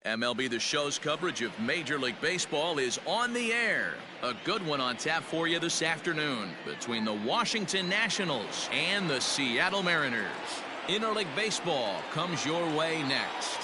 MLB The Show's coverage of Major League Baseball is on the air. A good one on tap for you this afternoon between the Washington Nationals and the Seattle Mariners. Interleague Baseball comes your way next.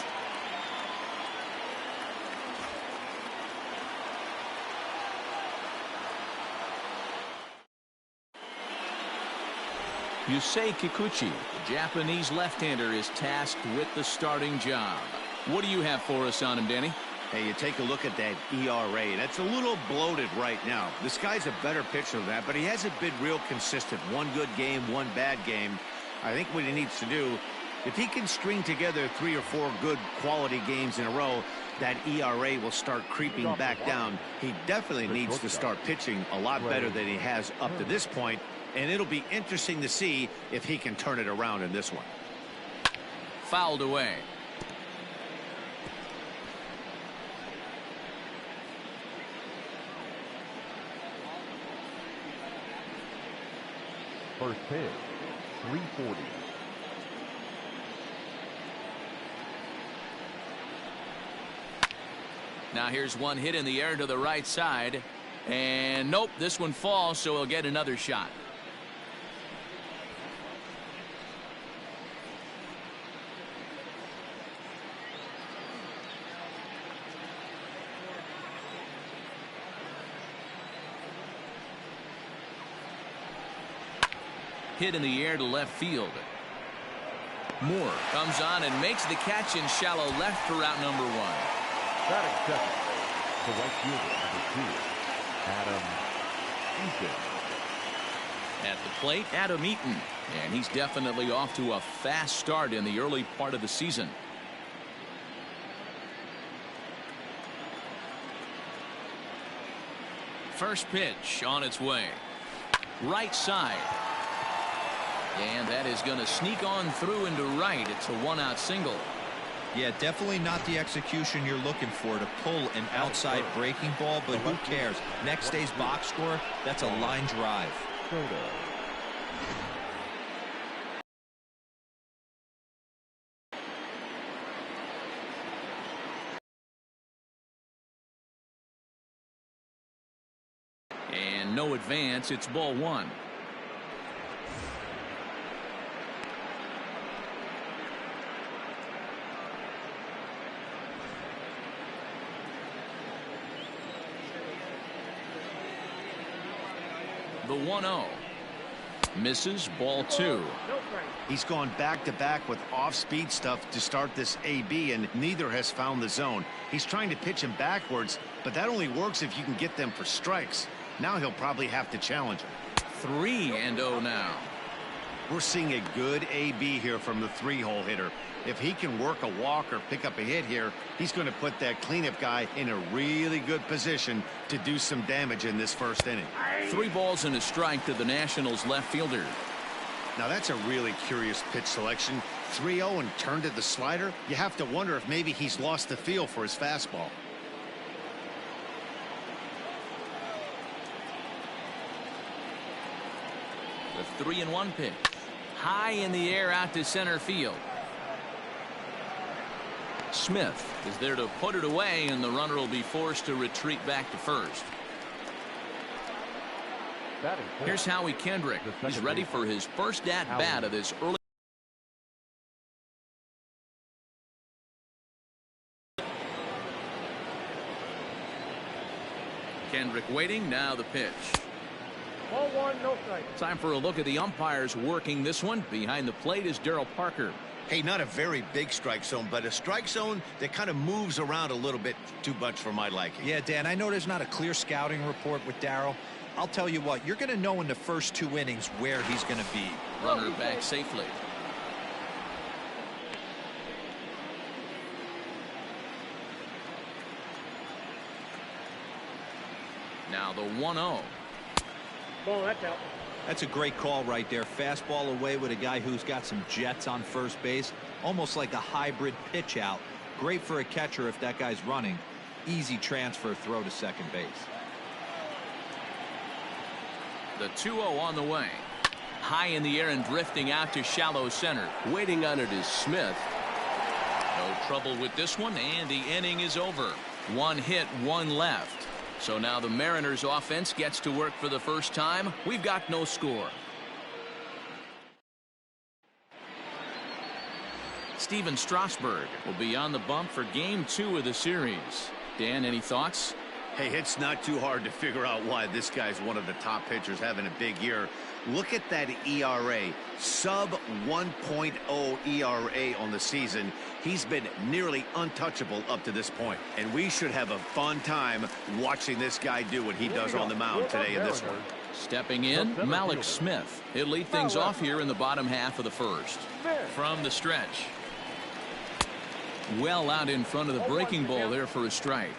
Kikuchi, the Japanese left-hander, is tasked with the starting job. What do you have for us on him, Danny? Hey, you take a look at that ERA, and it's a little bloated right now. This guy's a better pitcher than that, but he hasn't been real consistent. One good game, one bad game. I think what he needs to do, if he can string together 3 or 4 good quality games in a row, that ERA will start creeping back down. He definitely needs to start pitching a lot better than he has up to this point, and it'll be interesting to see if he can turn it around in this one. Fouled away. First pitch, 340. Now here's one hit in the air to the right side. And nope, this one falls, so he'll get another shot. Hit in the air to left field. Moore comes on and makes the catch in shallow left for route number 1. Batting second, the right fielder, number 2, Adam Eaton. At the plate, Adam Eaton, and he's definitely off to a fast start in the early part of the season. First pitch on its way. Right side. And that is going to sneak on through into right. It's a 1-out single. Yeah, definitely not the execution you're looking for to pull an outside breaking ball, but who cares? Next day's box score, that's a line drive. And no advance. It's ball 1. The 1-0 misses, ball 2. He's gone back-to-back with off-speed stuff to start this AB, and neither has found the zone. He's trying to pitch him backwards, but that only works if you can get them for strikes. Now he'll probably have to challenge him. 3-0 now. We're seeing a good AB here from the 3-hole hitter. If he can work a walk or pick up a hit here, he's going to put that cleanup guy in a really good position to do some damage in this first inning. 3 balls and a strike to the Nationals left fielder. Now that's a really curious pitch selection. 3-0 and turned to the slider. You have to wonder if maybe he's lost the feel for his fastball. The 3-1 pitch. High in the air out to center field. Smith is there to put it away, and the runner will be forced to retreat back to first. Here's Howie Kendrick. He's ready for his first at-bat of this early. Kendrick waiting. Now the pitch. Ball 1, no strike. Time for a look at the umpires working this one. Behind the plate is Darryl Parker. Hey, not a very big strike zone, but a strike zone that kind of moves around a little bit too much for my liking. Yeah, Dan, I know there's not a clear scouting report with Darryl. I'll tell you what, you're going to know in the first 2 innings where he's going to be. Runner back safely. Now the 1-0. Ball, that's out. That's a great call right there. Fastball away with a guy who's got some jets on first base. Almost like a hybrid pitch out. Great for a catcher if that guy's running. Easy transfer throw to second base. The 2-0 on the way. High in the air and drifting out to shallow center. Waiting on it is Smith. No trouble with this one, and the inning is over. One hit, one left. So now the Mariners offense gets to work for the first time. We've got no score. Steven Strasburg will be on the bump for game 2 of the series. Dan, any thoughts? Hey, it's not too hard to figure out why this guy's one of the top pitchers having a big year. Look at that ERA, sub 1.0 ERA on the season. He's been nearly untouchable up to this point. And we should have a fun time watching this guy do what he does on the mound today in this one. Stepping in, Malik Smith. He'll lead things off here in the bottom half of the first. From the stretch. Well out in front of the breaking ball there for a strike.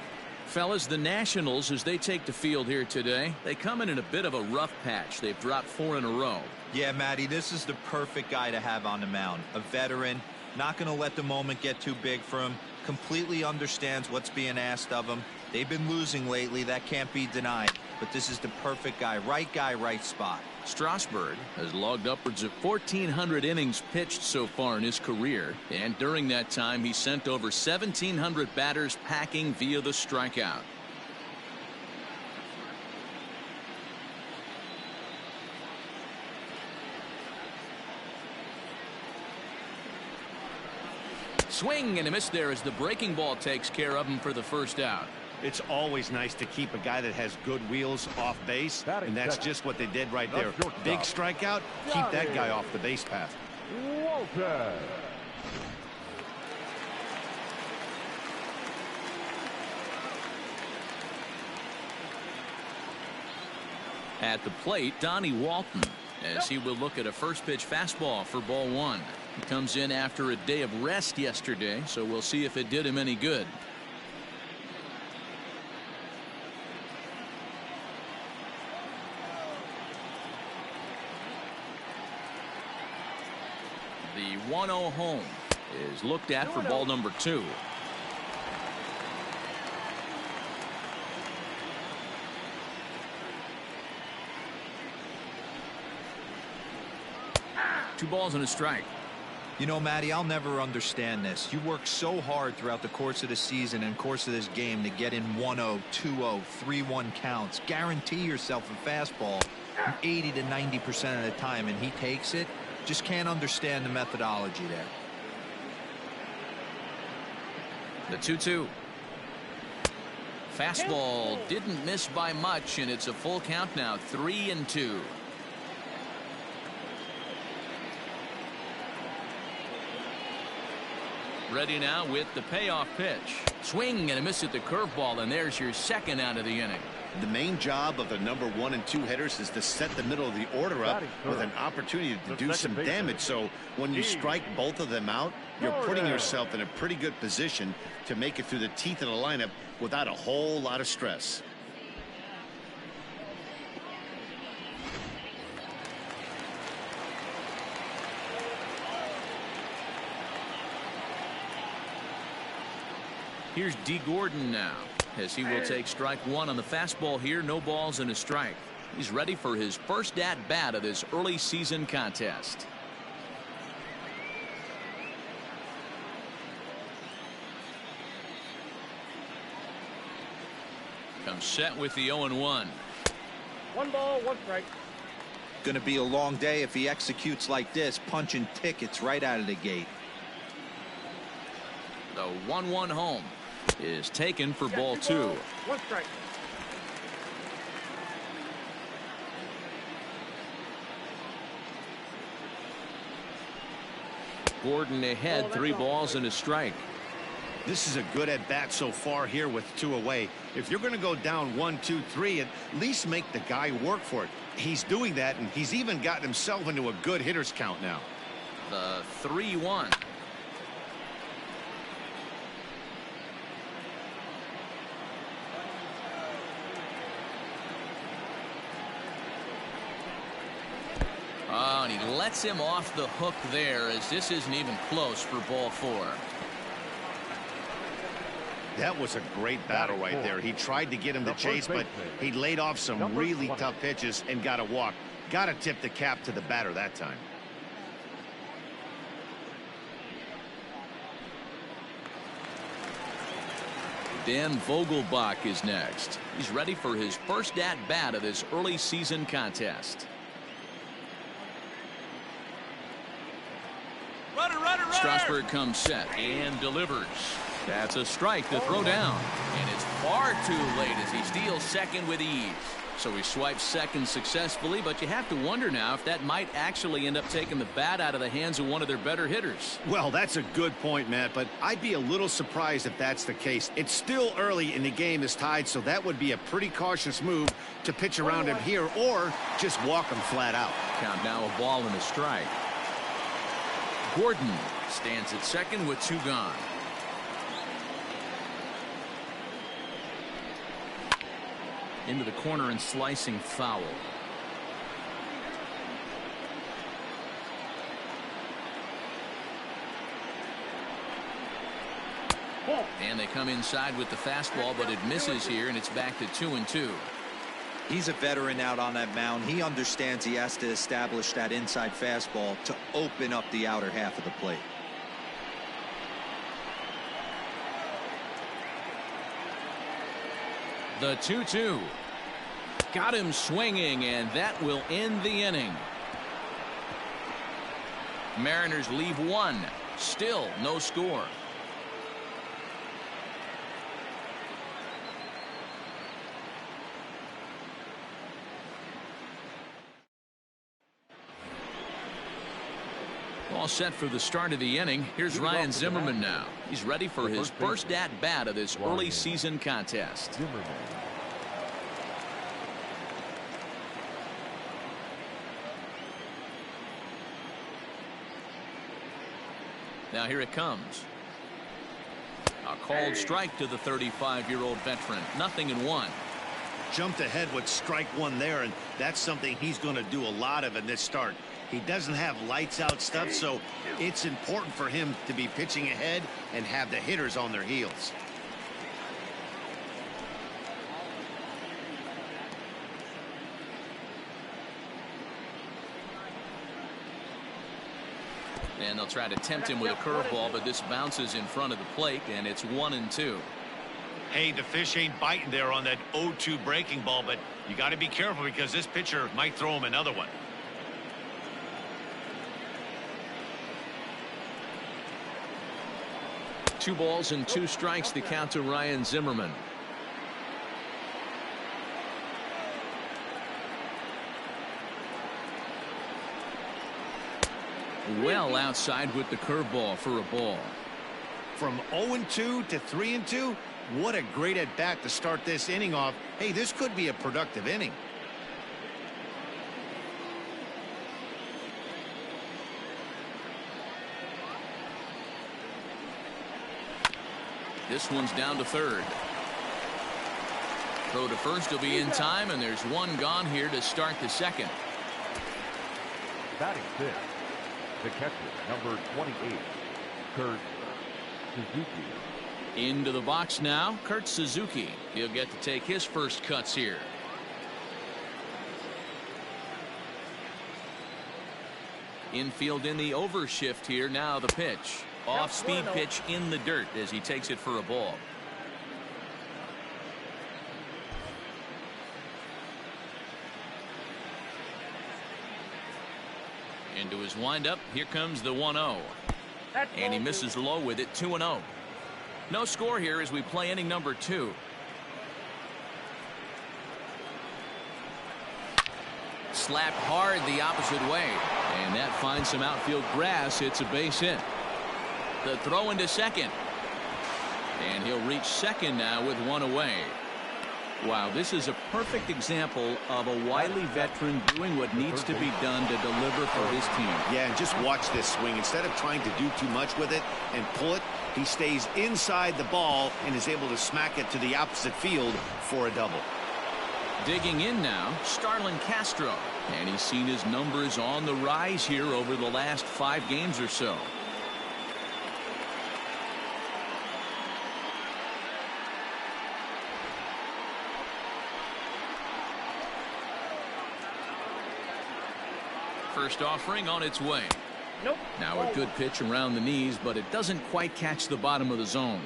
Fellas, the Nationals, as they take the field here today, they come in a bit of a rough patch. They've dropped 4 in a row. Yeah, Matty, this is the perfect guy to have on the mound. A veteran, not going to let the moment get too big for him, completely understands what's being asked of him. They've been losing lately. That can't be denied. But this is the perfect guy, right spot. Strasburg has logged upwards of 1,400 innings pitched so far in his career, and during that time he sent over 1,700 batters packing via the strikeout. Swing and a miss there as the breaking ball takes care of him for the first out. It's always nice to keep a guy that has good wheels off base, and that's just what they did right there. Big strikeout, keep that guy off the base path. Walter. At the plate, Donnie Walton, as he will look at a first pitch fastball for ball 1. He comes in after a day of rest yesterday, so we'll see if it did him any good. The 1-0 home is looked at for ball number 2. Two balls and a strike. You know, Matty, I'll never understand this. You work so hard throughout the course of the season and course of this game to get in 1-0, 2-0, 3-1 counts. Guarantee yourself a fastball 80 to 90% of the time, and he takes it. Just can't understand the methodology there. The 2-2. Fastball didn't miss by much, and it's a full count now, 3-2. Ready now with the payoff pitch. Swing and a miss at the curveball, and there's your second out of the inning. The main job of the number 1 and 2 hitters is to set the middle of the order up with an opportunity to do some damage. So when you strike both of them out, you're putting yourself in a pretty good position to make it through the teeth of the lineup without a whole lot of stress. Here's D. Gordon now, as he will take strike 1 on the fastball here. No balls and a strike. He's ready for his first at-bat of this early season contest. Comes set with the 0-1. 1 ball, 1 strike. Going to be a long day if he executes like this, punching tickets right out of the gate. The 1-1 home is taken for ball 2. 1 strike. Gordon ahead, 3 balls and a strike. This is a good at bat so far here with 2 away. If you're going to go down 1, 2, 3, at least make the guy work for it. He's doing that, and he's even gotten himself into a good hitter's count now. The 3-1. Oh, and he lets him off the hook there, as this isn't even close for ball 4. That was a great battle right there. He tried to get him to chase, but he laid off some really tough pitches and got a walk. Got to tip the cap to the batter that time. Dan Vogelbach is next. He's ready for his first at-bat of this early season contest. Strasburg comes set and delivers. That's a strike to throw down. And it's far too late as he steals second with ease. So he swipes second successfully, but you have to wonder now if that might actually end up taking the bat out of the hands of one of their better hitters. Well, that's a good point, Matt, but I'd be a little surprised if that's the case. It's still early and the game is tied, so that would be a pretty cautious move to pitch around him here or just walk him flat out. Count now a ball and a strike. Gordon stands at second with two gone. Into the corner and slicing foul. And they come inside with the fastball, but it misses here, and it's back to 2-2. He's a veteran out on that mound. He understands he has to establish that inside fastball to open up the outer half of the plate. The 2-2. Got him swinging, and that will end the inning. Mariners leave one. Still no score. All set for the start of the inning. Here's Ryan Zimmerman now. He's ready for his first at-bat of this early season contest. Now here it comes. A called strike to the 35-year-old veteran. 0-1. Jumped ahead with strike one there, and that's something he's going to do a lot of in this start. He doesn't have lights out stuff, so it's important for him to be pitching ahead and have the hitters on their heels. And they'll try to tempt him with a curveball, but this bounces in front of the plate, and it's 1-2. Hey, the fish ain't biting there on that 0-2 breaking ball, but you got to be careful because this pitcher might throw him another one. Two balls and two strikes, the count to Ryan Zimmerman. Well outside with the curveball for a ball. From 0-2 to 3-2, what a great at bat to start this inning off. Hey, this could be a productive inning. This one's down to third. Throw to first will be in time, and there's one gone here to start the second. Batting fifth, the catcher, number 28, Kurt Suzuki. Into the box now, Kurt Suzuki. He'll get to take his first cuts here. Infield in the overshift here. Now the pitch. Off-speed pitch in the dirt as he takes it for a ball. Into his windup. Here comes the 1-0. And he misses low with it. 2-0. No score here as we play inning number 2. Slapped hard the opposite way. And that finds some outfield grass. It's a base hit. The throw into second. And he'll reach second now with one away. Wow, this is a perfect example of a wily veteran doing what needs to be done to deliver for his team. Yeah, and just watch this swing. Instead of trying to do too much with it and pull it, he stays inside the ball and is able to smack it to the opposite field for a double. Digging in now, Starlin Castro. And he's seen his numbers on the rise here over the last 5 games or so. First offering on its way. Nope. Now a good pitch around the knees, but it doesn't quite catch the bottom of the zone.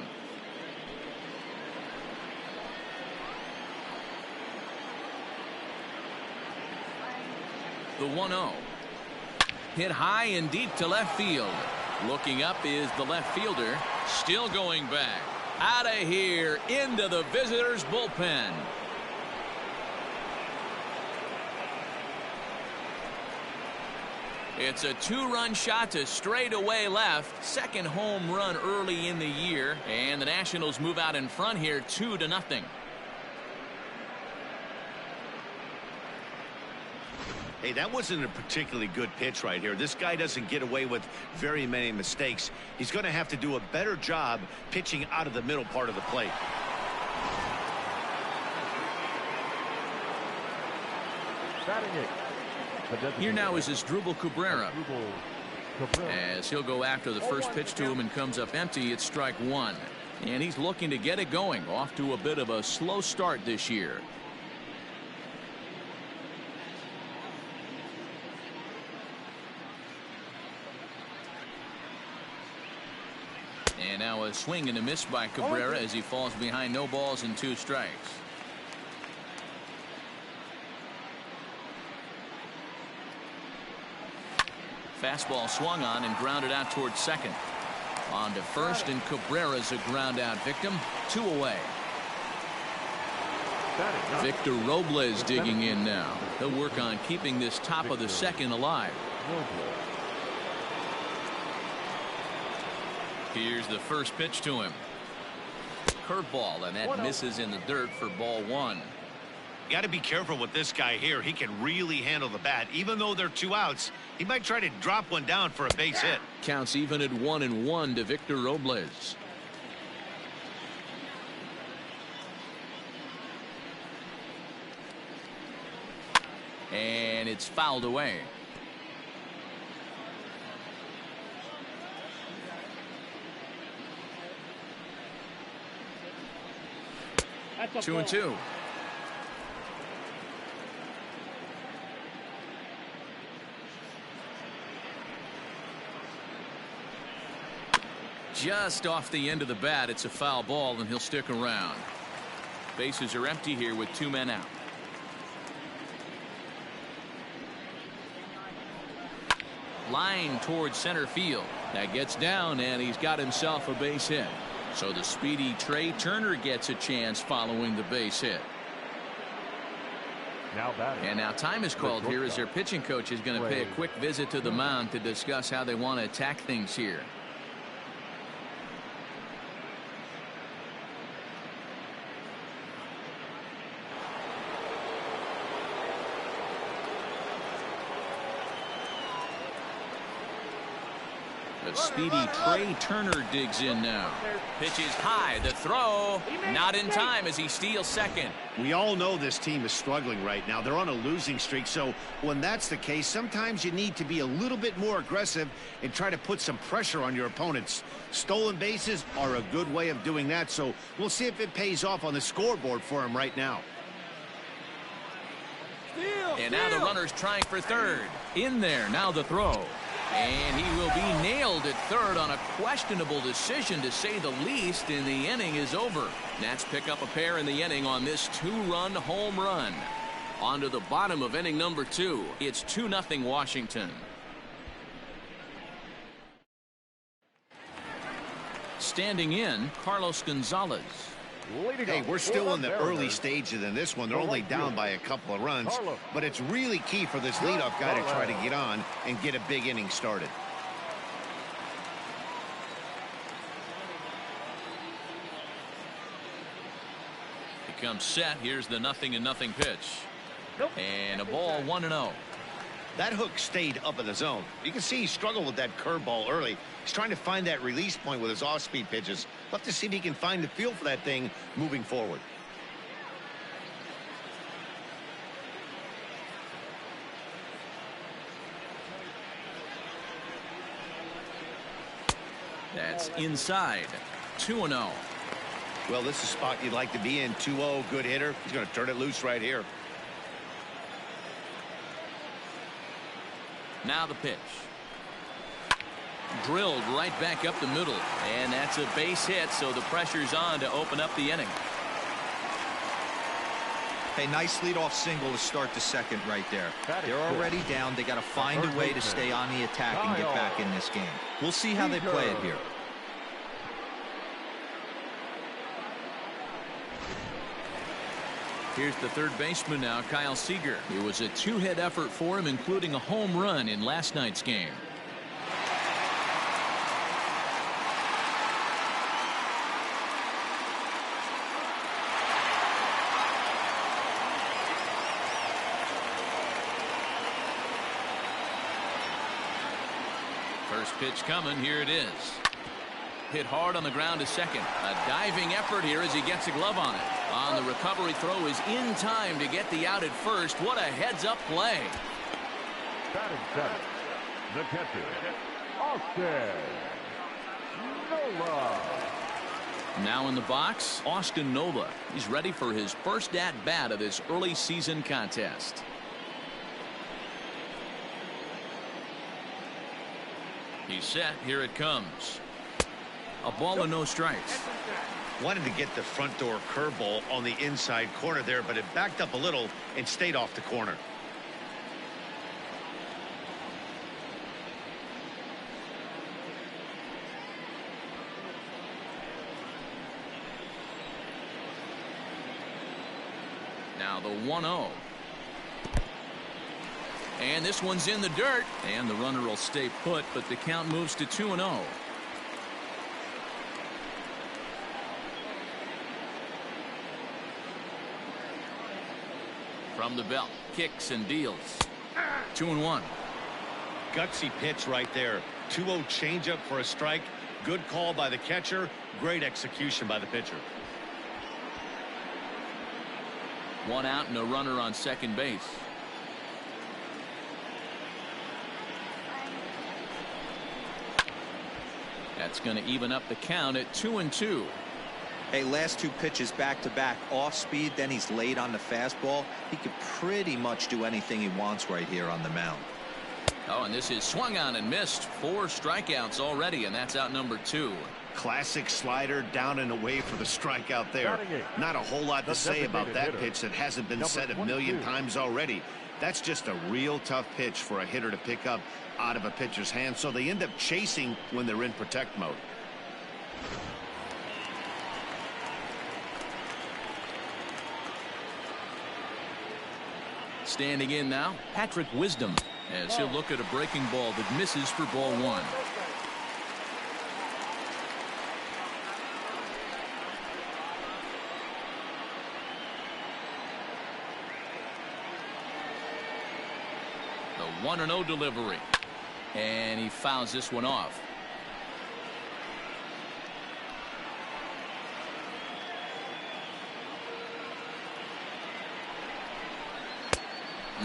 The 1-0. Hit high and deep to left field. Looking up is the left fielder. Still going back. Out of here into the visitors' bullpen. It's a 2-run shot to straightaway left. Second home run early in the year. And the Nationals move out in front here 2-0. Hey, that wasn't a particularly good pitch right here. This guy doesn't get away with very many mistakes. He's going to have to do a better job pitching out of the middle part of the plate. Here now is Strasburg Cabrera. As he'll go after the first pitch to him and comes up empty, it's strike one. And he's looking to get it going. Off to a bit of a slow start this year. And now a swing and a miss by Cabrera as he falls behind, no balls and 2 strikes. Fastball swung on and grounded out towards second. On to first, and Cabrera's a ground out victim. 2 away. Victor Robles digging in now. He'll work on keeping this top of the second alive. Here's the first pitch to him. Curveball, and that misses in the dirt for ball 1. Got to be careful with this guy here. He can really handle the bat. Even though they're 2 outs, he might try to drop one down for a base hit. Counts even at 1-1 to Victor Robles. And it's fouled away. That's 2-2. Just off the end of the bat, it's a foul ball, and he'll stick around. Bases are empty here with 2 men out. Line towards center field. That gets down, and he's got himself a base hit. So the speedy Trey Turner gets a chance following the base hit. And now time is called here as their pitching coach is going to pay a quick visit to the mound to discuss how they want to attack things here. But speedy Trey Turner digs in now. Pitch is high. The throw not in time as he steals second. We all know this team is struggling right now. They're on a losing streak, so when that's the case, sometimes you need to be a little bit more aggressive and try to put some pressure on your opponents. Stolen bases are a good way of doing that, so we'll see if it pays off on the scoreboard for him right now. And now the runner's trying for third. In there, now the throw. And he will be nailed at third on a questionable decision, to say the least, and the inning is over. Nats pick up a pair in the inning on this 2-run home run. On to the bottom of inning number 2. It's 2-0 Washington. Standing in, Carlos Gonzalez. Hey, we're still in the early stages in this one. They're only down by a couple of runs, but it's really key for this leadoff guy to try to get on and get a big inning started. He comes set. Here's the 0-0 pitch. And a ball, 1-0. That hook stayed up in the zone. You can see he struggled with that curveball early. He's trying to find that release point with his off-speed pitches. Love to see if he can find the feel for that thing moving forward. That's inside. 2-0. Well, this is a spot you'd like to be in. 2-0, good hitter. He's going to turn it loose right here. Now the pitch. Drilled right back up the middle. And that's a base hit, so the pressure's on to open up the inning. Hey, nice leadoff single to start the second right there. They're already down. They got to find a way to stay on the attack and get back in this game. We'll see how they play it here. Here's the third baseman now, Kyle Seager. It was a two-hit effort for him, including a home run in last night's game. First pitch coming. Here it is. Hit hard on the ground to second. A diving effort here as he gets a glove on it. On the recovery throw is in time to get the out at first. What a heads-up play. Batting seventh, the catcher, Austin Nola. Now in the box, Austin Nola. He's ready for his first at-bat of this early season contest. He's set. Here it comes. A ball and no strikes. Wanted to get the front door curveball on the inside corner there, but it backed up a little and stayed off the corner. Now the 1-0. And this one's in the dirt. And the runner will stay put, but the count moves to 2-0. From the belt, kicks and deals. 2-1. Gutsy pitch right there. 2-0 changeup for a strike. Good call by the catcher. Great execution by the pitcher. One out and a runner on second base. That's going to even up the count at 2-2. Hey, last two pitches back-to-back, off speed, then he's late on the fastball. He could pretty much do anything he wants right here on the mound. Oh, and this is swung on and missed. 4 strikeouts already, and that's out number 2. Classic slider down and away for the strikeout there. Not a whole lot to say about that pitch that hasn't been said a million times already. That's just a real tough pitch for a hitter to pick up out of a pitcher's hand, so they end up chasing when they're in protect mode. Standing in now, Patrick Wisdom, as he'll look at a breaking ball that misses for ball 1. The 1-0 delivery. And he fouls this one off.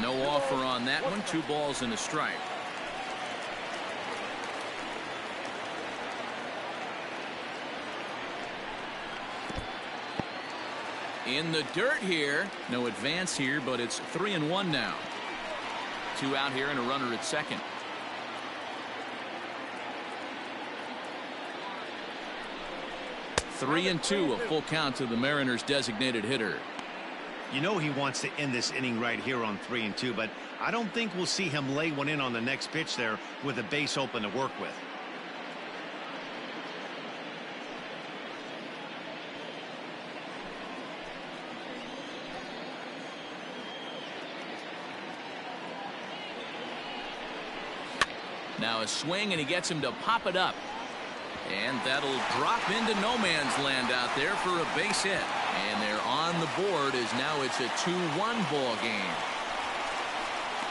No offer on that one. 2 balls and a strike. In the dirt here. No advance here, but it's 3-1 now. 2 out here and a runner at second. 3-2, a full count to the Mariners' designated hitter. You know he wants to end this inning right here on 3-2, but I don't think we'll see him lay one in on the next pitch there with a base open to work with. Now a swing, and he gets him to pop it up. And that'll drop into no man's land out there for a base hit. And they're on the board as now it's a 2-1 ball game.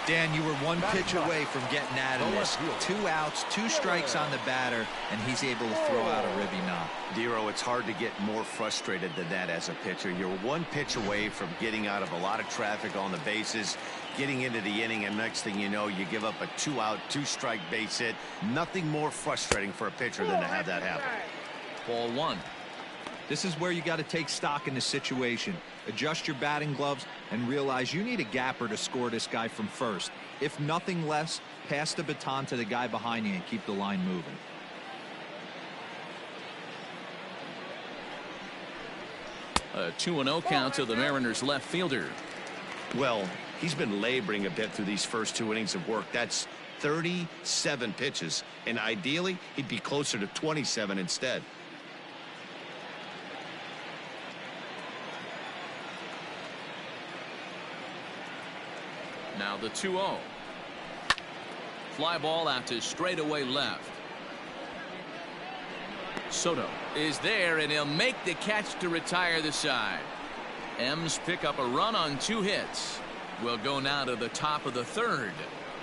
Dan, you were 1 pitch away from getting out of this. 2 outs, 2 strikes on the batter, and he's able to throw out a ribby knock. Dero, it's hard to get more frustrated than that as a pitcher. You're 1 pitch away from getting out of a lot of traffic on the bases, getting into the inning, and next thing you know, you give up a 2-out, 2-strike base hit. Nothing more frustrating for a pitcher than to have that happen. Ball 1. This is where you got to take stock in the situation. Adjust your batting gloves and realize you need a gapper to score this guy from first. If nothing less, pass the baton to the guy behind you and keep the line moving. A 2-0 count to the Mariners left fielder. Well, he's been laboring a bit through these first 2 innings of work. That's 37 pitches, and ideally he'd be closer to 27 instead. Now the 2-0. Fly ball out to straightaway left. Soto is there, and he'll make the catch to retire the side. M's pick up a run on 2 hits. We'll go now to the top of the 3rd.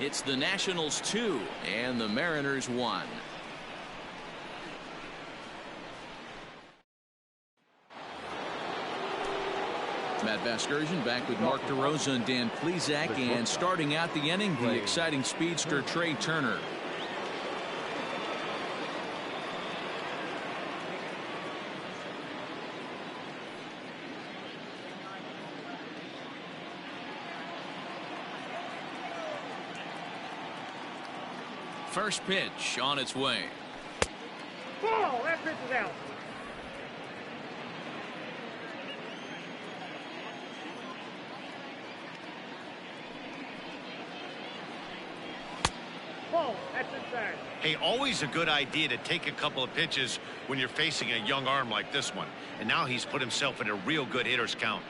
It's the Nationals 2 and the Mariners 1. Matt Vasgersian back with Mark DeRosa and Dan Plesac, and starting out the inning, the exciting speedster Trey Turner. First pitch on its way. Ball. That pitch is out. Ball. That's inside. Hey, always a good idea to take a couple of pitches when you're facing a young arm like this one. And now he's put himself in a real good hitter's count.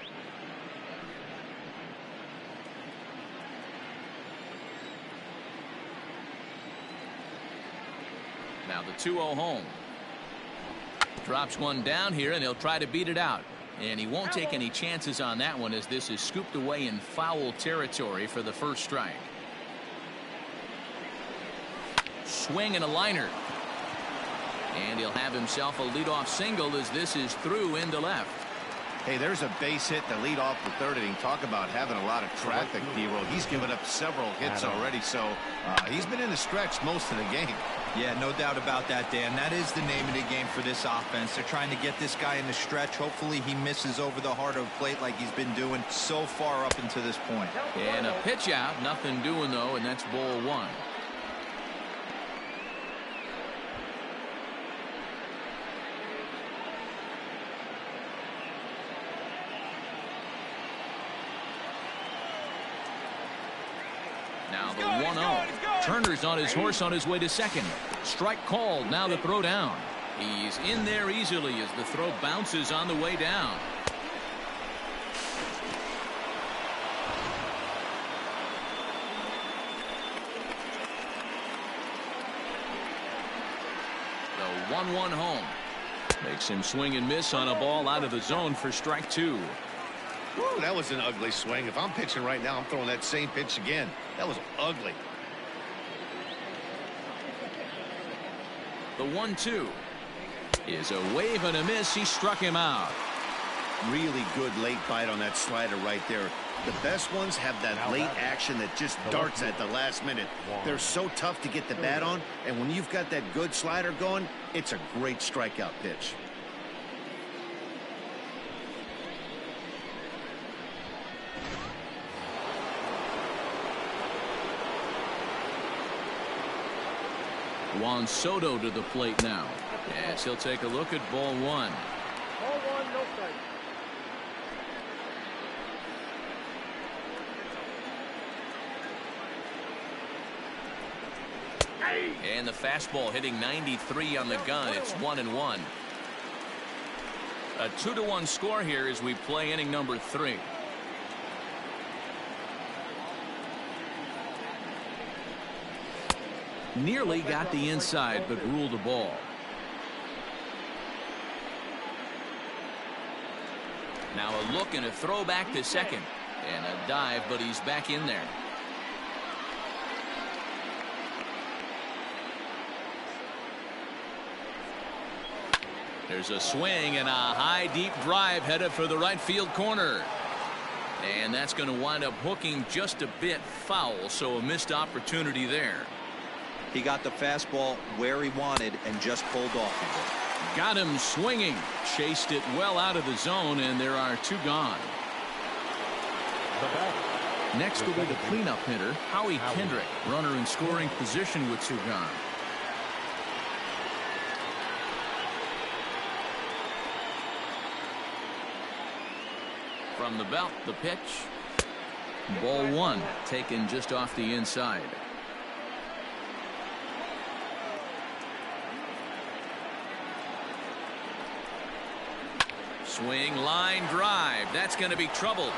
Now the 2-0 home. Drops one down here, and he'll try to beat it out. And he won't take any chances on that one, as this is scooped away in foul territory for the first strike. Swing and a liner. And he'll have himself a leadoff single as this is through into left. Hey, there's a base hit to lead off the 3rd inning. Talk about having a lot of traffic, D-Roll. He's given up several hits already, so he's been in the stretch most of the game. Yeah, no doubt about that, Dan. That is the name of the game for this offense. They're trying to get this guy in the stretch. Hopefully he misses over the heart of the plate like he's been doing so far up until this point. And a pitch out, nothing doing though, and that's ball 1. Now the 1-0. Turner's on his horse on his way to second. Strike called. Now the throw down. He's in there easily as the throw bounces on the way down. The 1-1 home. Makes him swing and miss on a ball out of the zone for strike 2. Woo, that was an ugly swing. If I'm pitching right now, I'm throwing that same pitch again. That was ugly. The 1-2 is a wave and a miss. He struck him out. Really good late bite on that slider right there. The best ones have that late action that just darts at the last minute. They're so tough to get the bat on, and when you've got that good slider going, it's a great strikeout pitch. Juan Soto to the plate now. Yes, he'll take a look at ball 1. Ball 1, no strike. And the fastball hitting 93 on the gun. It's 1-1. A 2-1 score here as we play inning number 3. Nearly got the inside, but ruled the ball. Now a look and a throw back to second. And a dive, but he's back in there. There's a swing and a high deep drive headed for the right field corner. And that's going to wind up hooking just a bit foul, so a missed opportunity there. He got the fastball where he wanted and just pulled off of it. Got him swinging. Chased it well out of the zone, and there are 2 gone. Next will be the cleanup hitter, Howie Kendrick. Runner in scoring position with 2 gone. from the belt. The pitch. Ball one, taken just off the inside. Swing, line drive. That's going to be trouble.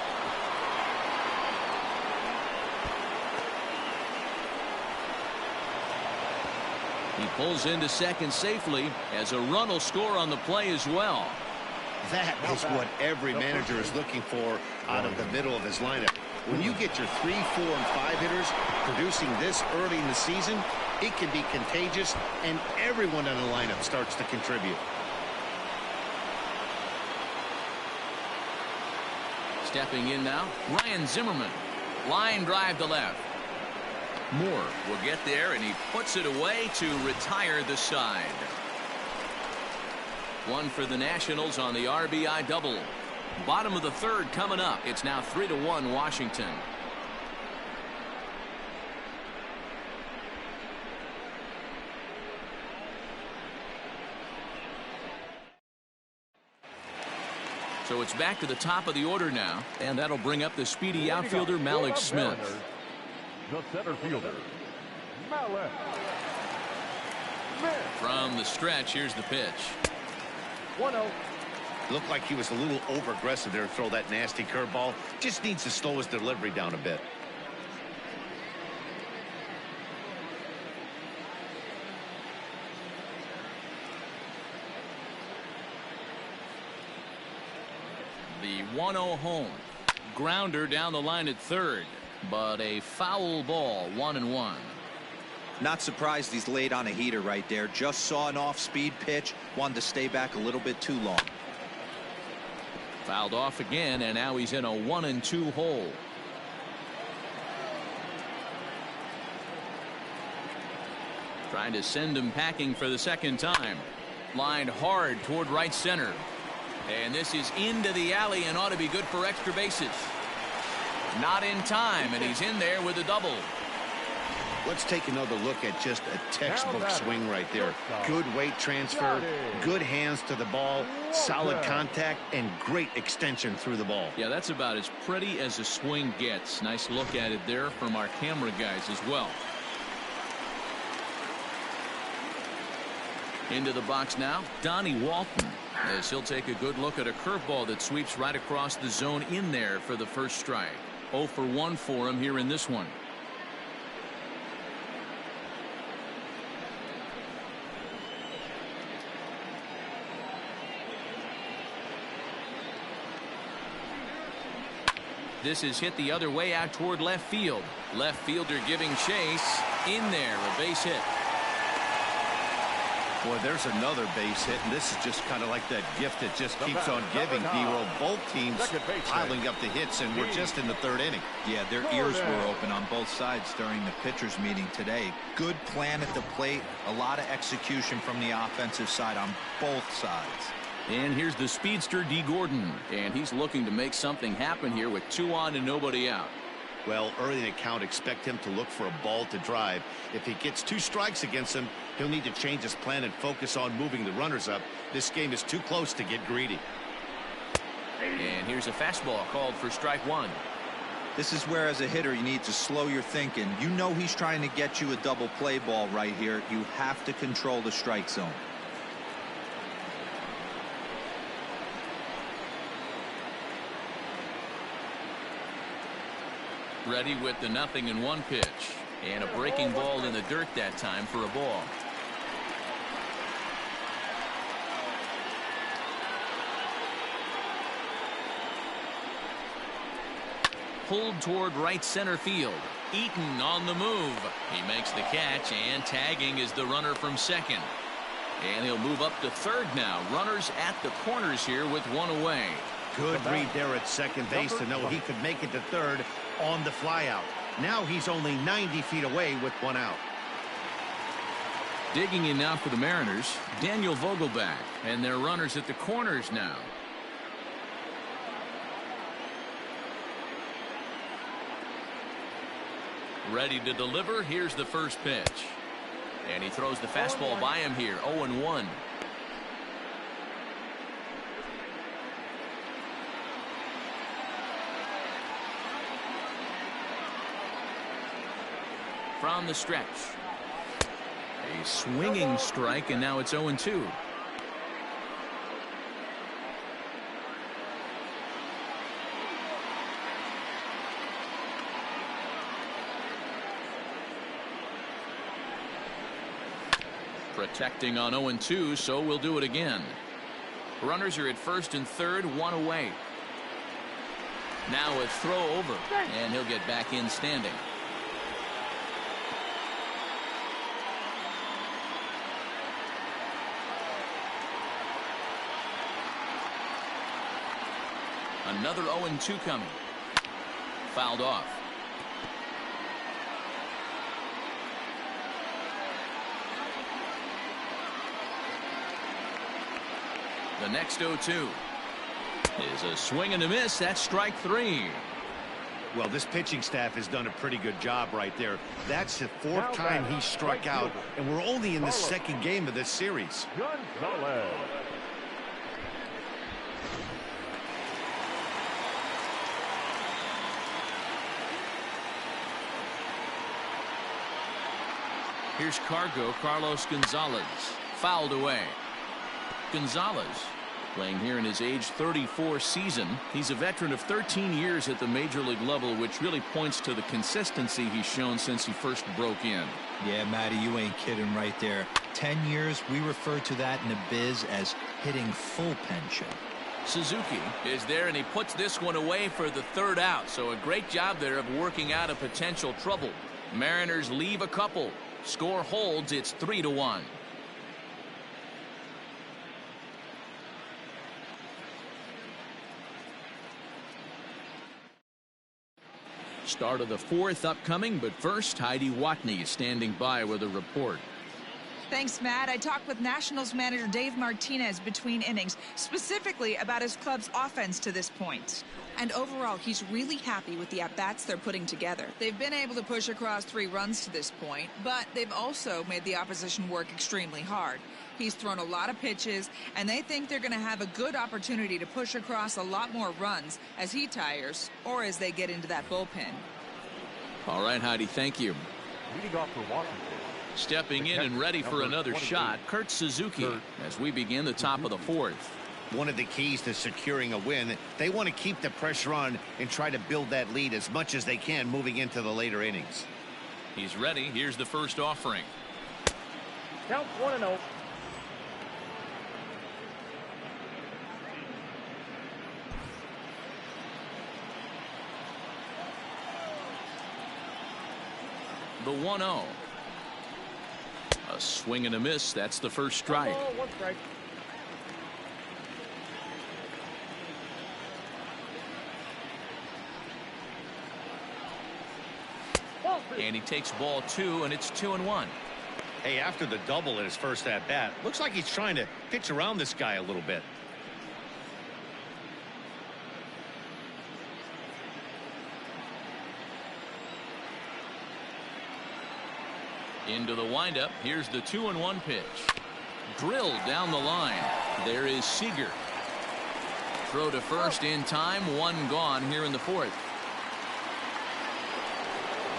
He pulls into second safely as a run will score on the play as well. That is what every manager is looking for out of the middle of his lineup. When you get your 3, 4, and 5 hitters producing this early in the season, it can be contagious, and everyone in the lineup starts to contribute. Stepping in now, Ryan Zimmerman. Line drive to left. Moore will get there, and he puts it away to retire the side. One for the Nationals on the RBI double. Bottom of the third coming up. It's now 3-1 Washington. So it's back to the top of the order now, and that'll bring up the speedy outfielder Malik Smith. The center fielder, Malik Smith. From the stretch, here's the pitch. 1-0. Looked like he was a little over-aggressive there to throw that nasty curveball. Just needs to slow his delivery down a bit. The 1-0 home. Grounder down the line at third, but a foul ball, 1-1. Not surprised he's laid on a heater right there. Just saw an off-speed pitch. Wanted to stay back a little bit too long. Fouled off again, and now he's in a 1-2 hole. Trying to send him packing for the second time. Lined hard toward right center. And this is into the alley and ought to be good for extra bases. Not in time, and he's in there with a double. Let's take another look at just a textbook swing right there. Good weight transfer, good hands to the ball, solid contact, and great extension through the ball. Yeah, that's about as pretty as a swing gets. Nice look at it there from our camera guys as well. Into the box now, Donnie Walton, as he'll take a good look at a curveball that sweeps right across the zone in there for the first strike. 0 for 1 for him here in this one. This is hit the other way out toward left field. Left fielder giving chase. In there, a base hit. Boy, there's another base hit, and this is just kind of like that gift that just keeps on giving, D-Roll. Both teams piling up the hits, and we're just in the third inning. Yeah, their ears were open on both sides during the pitchers meeting today. Good plan at the plate, a lot of execution from the offensive side on both sides. And here's the speedster D. Gordon, and he's looking to make something happen here with 2 on and nobody out. Well, early in the count, expect him to look for a ball to drive. If he gets 2 strikes against him, he'll need to change his plan and focus on moving the runners up. This game is too close to get greedy. And here's a fastball called for strike 1. This is where, as a hitter, you need to slow your thinking. You know he's trying to get you a double play ball right here. You have to control the strike zone. Ready with the 0-1 pitch. And a breaking ball in the dirt that time for a ball. Pulled toward right center field. Eaton on the move. He makes the catch, and tagging is the runner from second. And he'll move up to third now. Runners at the corners here with 1 away. Good read there at second base to know he could make it to third on the flyout. Now he's only 90 feet away with 1 out. Digging in now for the Mariners, Daniel Vogelback, and their runners at the corners now. Ready to deliver. Here's the first pitch. And he throws the fastball by him here. 0-1. from the stretch. A swinging strike, and now it's 0-2. Protecting on 0-2, so we'll do it again. Runners are at first and third, one away. Now a throw over, and he'll get back in standing. Another 0-2 coming. Fouled off. The next 0-2 is a swing and a miss. That's strike 3. Well, this pitching staff has done a pretty good job right there. That's the fourth time he struck out, and we're only in the second game of this series. Gonzalez. Here's Carlos Gonzalez. Fouled away. Gonzalez playing here in his age 34 season. He's a veteran of 13 years at the major league level, which really points to the consistency he's shown since he first broke in. Yeah, Matty, you ain't kidding right there. 10 years, we refer to that in the biz as hitting full pension. Suzuki is there, and he puts this one away for the third out. So a great job there of working out a potential trouble. Mariners leave a couple. Score holds. It's 3-1. Start of the fourth upcoming, but first, Heidi Watney standing by with a report. Thanks, Matt. I talked with Nationals manager Dave Martinez between innings, specifically about his club's offense to this point. And overall, he's really happy with the at-bats they're putting together. They've been able to push across 3 runs to this point, but they've also made the opposition work extremely hard. He's thrown a lot of pitches, and they think they're going to have a good opportunity to push across a lot more runs as he tires or as they get into that bullpen. All right, Heidi, thank you. Leading off for Washington. Stepping in and ready for another shot, Kurt Suzuki, as we begin the top of the fourth. One of the keys to securing a win, they want to keep the pressure on and try to build that lead as much as they can moving into the later innings. He's ready. Here's the first offering. Count 1-0. The 1-0. A swing and a miss. That's the first strike. 1 strike. And he takes ball 2, and it's 2-1. Hey, after the double at his first at-bat, looks like he's trying to pitch around this guy a little bit. Into the windup. Here's the 2-1 pitch. Drilled down the line. There is Seager. Throw to first in time. 1 gone here in the fourth.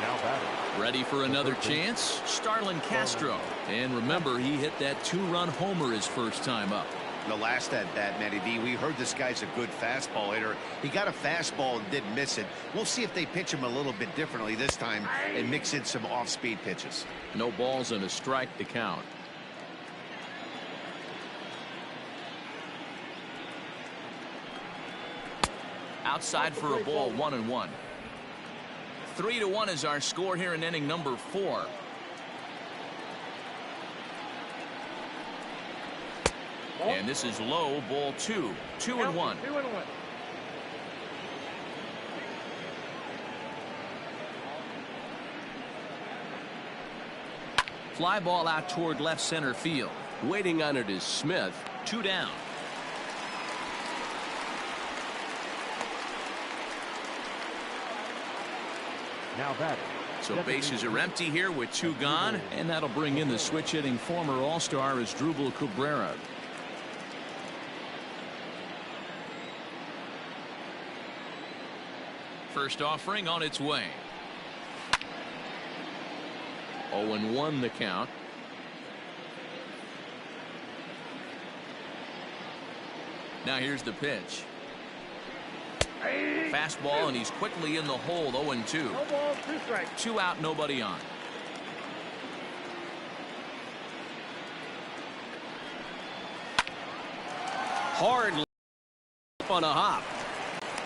Now batting. Ready for another chance. Starlin Castro. And remember, he hit that 2-run homer his first time up. The last at-bat, Matty D, we heard this guy's a good fastball hitter. He got a fastball and didn't miss it. We'll see if they pitch him a little bit differently this time and mix in some off-speed pitches. No balls and a strike to count. Outside for a ball, 1-1. 3-1 is our score here in inning number 4. And this is low, ball 2. 2-1. 2-1. Fly ball out toward left center field. Waiting on it is Smith. 2 down. Now batting. So bases are empty here with 2 gone, and that'll bring in the switch-hitting former All-Star Asdrubal Cabrera. First offering on its way. 0-1 the count. Now here's the pitch. Fastball, and he's quickly in the hole. 0-2. No ball, 2 strikes. 2 out, nobody on. Hard on a hop.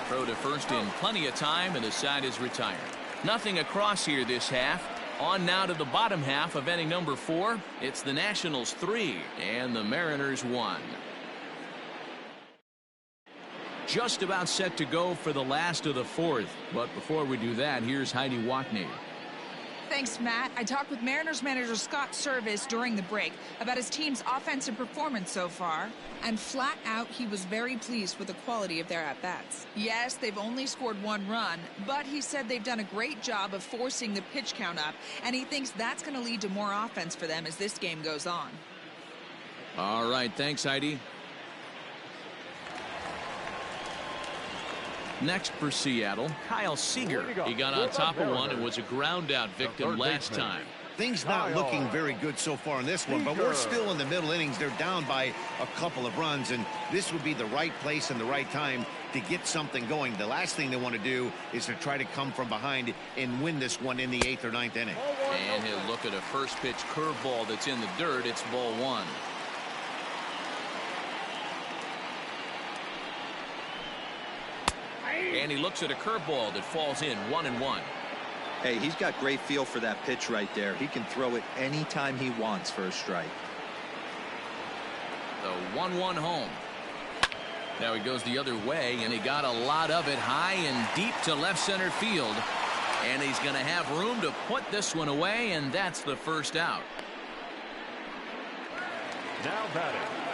Throw to first in plenty of time, and the side is retired. Nothing across here this half. On now to the bottom half of inning number 4. It's the Nationals 3 and the Mariners 1. Just about set to go for the last of the 4th. But before we do that, here's Heidi Watney. Thanks, Matt. I talked with Mariners manager Scott Service during the break about his team's offensive performance so far. And flat out, he was very pleased with the quality of their at-bats. Yes, they've only scored 1 run, but he said they've done a great job of forcing the pitch count up, and he thinks that's going to lead to more offense for them as this game goes on. All right, thanks, Heidi. Next for Seattle, Kyle Seager. He got on top of one and was a ground out victim last time. Things not looking very good so far in this one, but we're still in the middle innings. They're down by a couple of runs, and this would be the right place and the right time to get something going. The last thing they want to do is to try to come from behind and win this one in the 8th or 9th inning. And he'll look at a first pitch curveball that's in the dirt. It's ball 1. And he looks at a curveball that falls in. 1-1. Hey, he's got great feel for that pitch right there. He can throw it anytime he wants for a strike. The 1-1 home. Now he goes the other way, and he got a lot of it high and deep to left center field. And he's going to have room to put this one away, and that's the first out.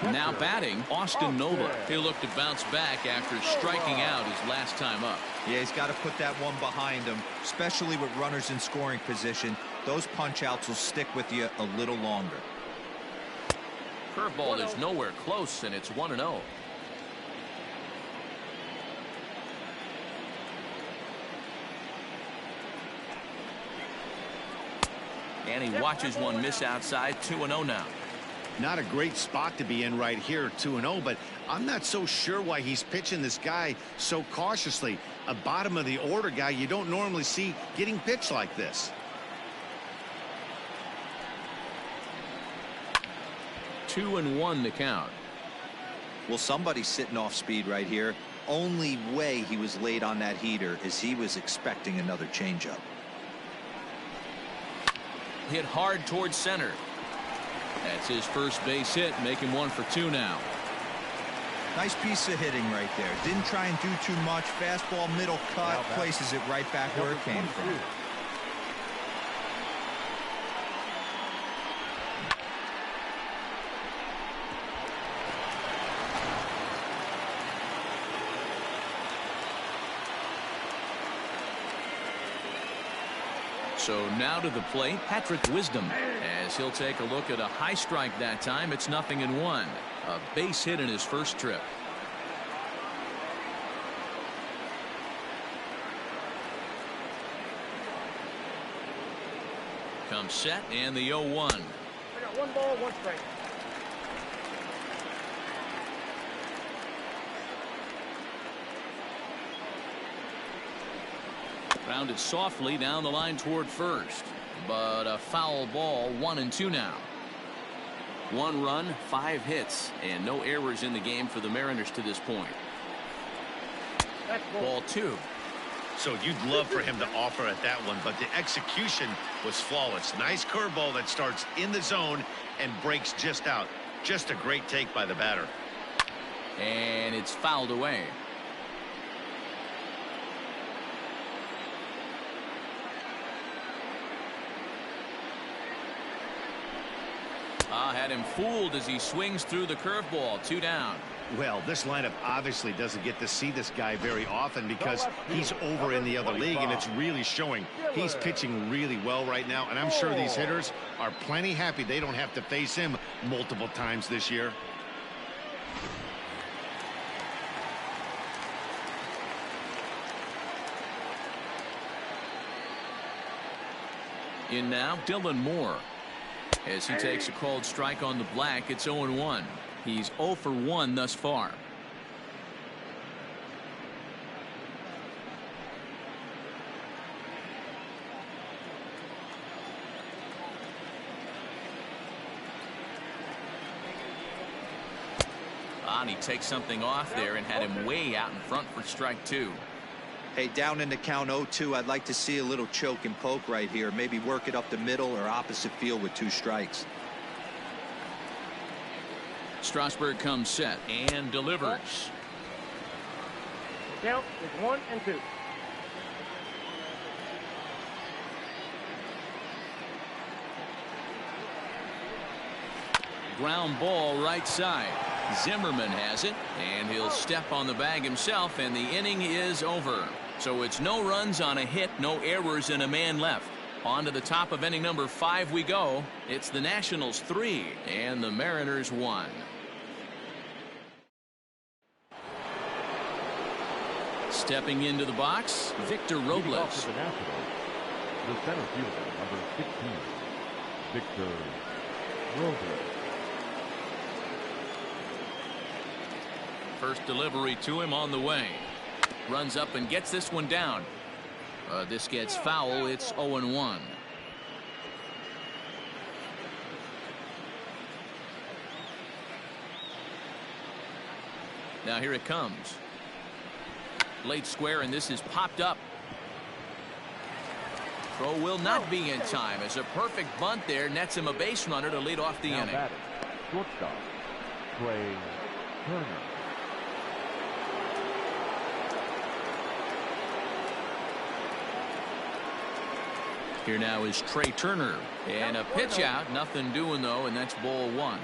Now batting, Austin Nova. He'll look to bounce back after striking out his last time up. Yeah, he's got to put that one behind him, especially with runners in scoring position. Those punch-outs will stick with you a little longer. Curveball is nowhere close, and it's 1-0. And he watches one miss outside. 2-0 now. Not a great spot to be in right here, 2-0, but I'm not so sure why he's pitching this guy so cautiously. A bottom of the order guy you don't normally see getting pitched like this. 2-1 the count. Well, somebody's sitting off speed right here. Only way he was late on that heater is he was expecting another changeup. Hit hard towards center. That's his first base hit, making 1 for 2 now. Nice piece of hitting right there. Didn't try and do too much. Fastball, middle cut, places it right back where it came from. So now to the plate, Patrick Wisdom, as he'll take a look at a high strike that time. It's 0-1. A base hit in his first trip. Comes set, and the 0-1. I got 1 ball, 1 strike. Grounded softly down the line toward first, but a foul ball. 1-2 now. 1 run, 5 hits, and no errors in the game for the Mariners to this point. Ball 2. So you'd love for him to offer at that one, but the execution was flawless. Nice curveball that starts in the zone and breaks just out. Just a great take by the batter. And it's fouled away. Had him fooled as he swings through the curveball. 2 down. Well, this lineup obviously doesn't get to see this guy very often because he's over in the other league, and it's really showing. He's pitching really well right now, and I'm sure these hitters are plenty happy they don't have to face him multiple times this year. In now, Dylan Moore. As he takes a called strike on the black, it's 0-1. He's 0 for 1 thus far. And he takes something off there and had him way out in front for strike 2. Hey, down in the count 0-2, I'd like to see a little choke and poke right here. Maybe work it up the middle or opposite field with 2 strikes. Strasburg comes set and delivers. Count is 1 and 2. Ground ball right side. Zimmerman has it, and he'll step on the bag himself, and the inning is over. So it's no runs on a hit, no errors, and a man left. On to the top of inning number 5 we go. It's the Nationals 3 and the Mariners 1. Stepping into the box, Victor Robles. The Nationals, the center fielder, number 15, Victor Robles. First delivery to him on the way. Runs up and gets this one down. This gets foul. It's 0-1. Now here it comes. Late square, and this is popped up. Throw will not be in time as a perfect bunt there nets him a base runner to lead off the Now inning. batting, shortstop, Trey Turner. Here now is Trey Turner, and a pitch out, nothing doing though, and that's ball 1.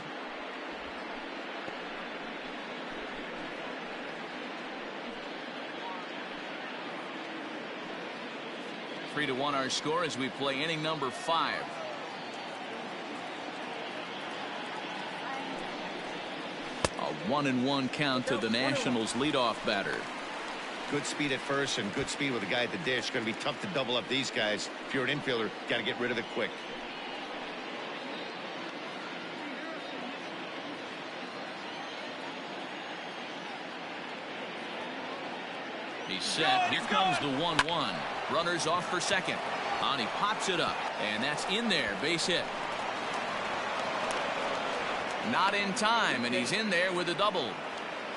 Three to 1 our score as we play inning number 5. A 1-1 count to the Nationals leadoff batter. Good speed at first and good speed with the guy at the dish. Going to be tough to double up these guys. If you're an infielder, got to get rid of it quick. He's set. Here comes the 1-1. Runners off for second. And he pops it up, and that's in there. Base hit. Not in time, and he's in there with a double.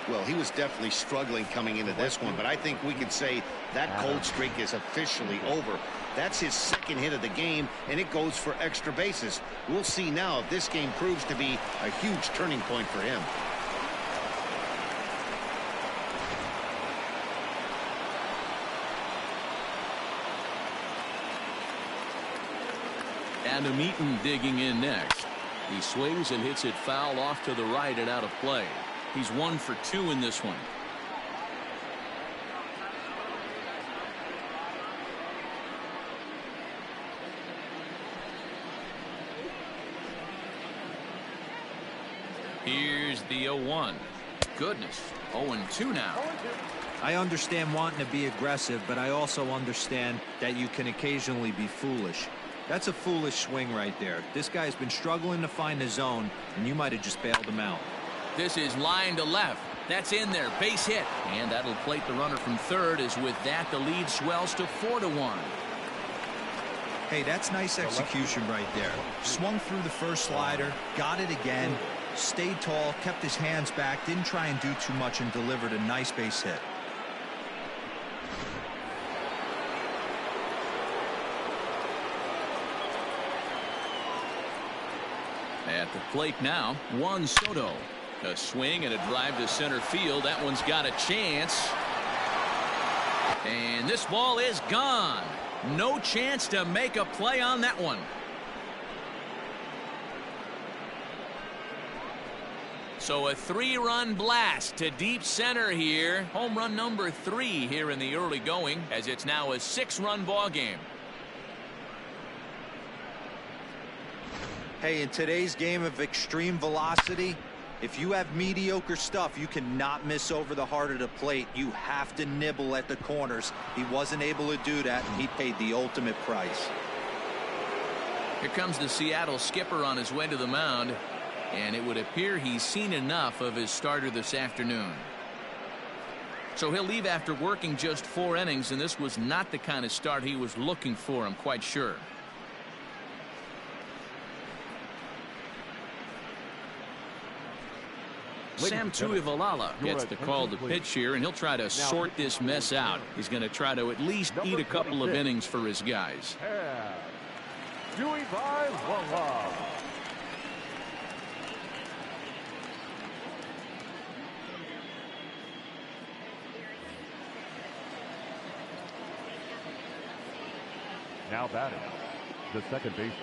Well, he was definitely struggling coming into this one, but I think we could say that cold streak is officially over. That's his second hit of the game, and it goes for extra bases. We'll see now if this game proves to be a huge turning point for him. Adam Eaton digging in next. He swings and hits it foul off to the right and out of play. He's 1 for 2 in this one. Here's the 0-1. Goodness, 0-2 now. I understand wanting to be aggressive, but I also understand that you can occasionally be foolish. That's a foolish swing right there. This guy's been struggling to find the zone, and you might have just bailed him out. This is line to left. That's in there. Base hit. And that'll plate the runner from third, as with that the lead swells to 4-1. Hey, that's nice execution right there. Swung through the first slider, got it again, stayed tall, kept his hands back, didn't try and do too much, and delivered a nice base hit. At the plate now, Juan Soto. A swing and a drive to center field. That one's got a chance. And this ball is gone. No chance to make a play on that one. So a 3-run blast to deep center here. Home run number 3 here in the early going, as it's now a 6-run ball game. Hey, in today's game of extreme velocity, if you have mediocre stuff, you cannot miss over the heart of the plate. You have to nibble at the corners. He wasn't able to do that, and he paid the ultimate price. Here comes the Seattle skipper on his way to the mound, and it would appear he's seen enough of his starter this afternoon. So he'll leave after working just 4 innings, and this was not the kind of start he was looking for, I'm quite sure. Sam Tuivalala gets the call to pitch here, and he'll try to sort this mess out. He's going to try to at least eat a couple of innings for his guys. Now batting, the second baseman.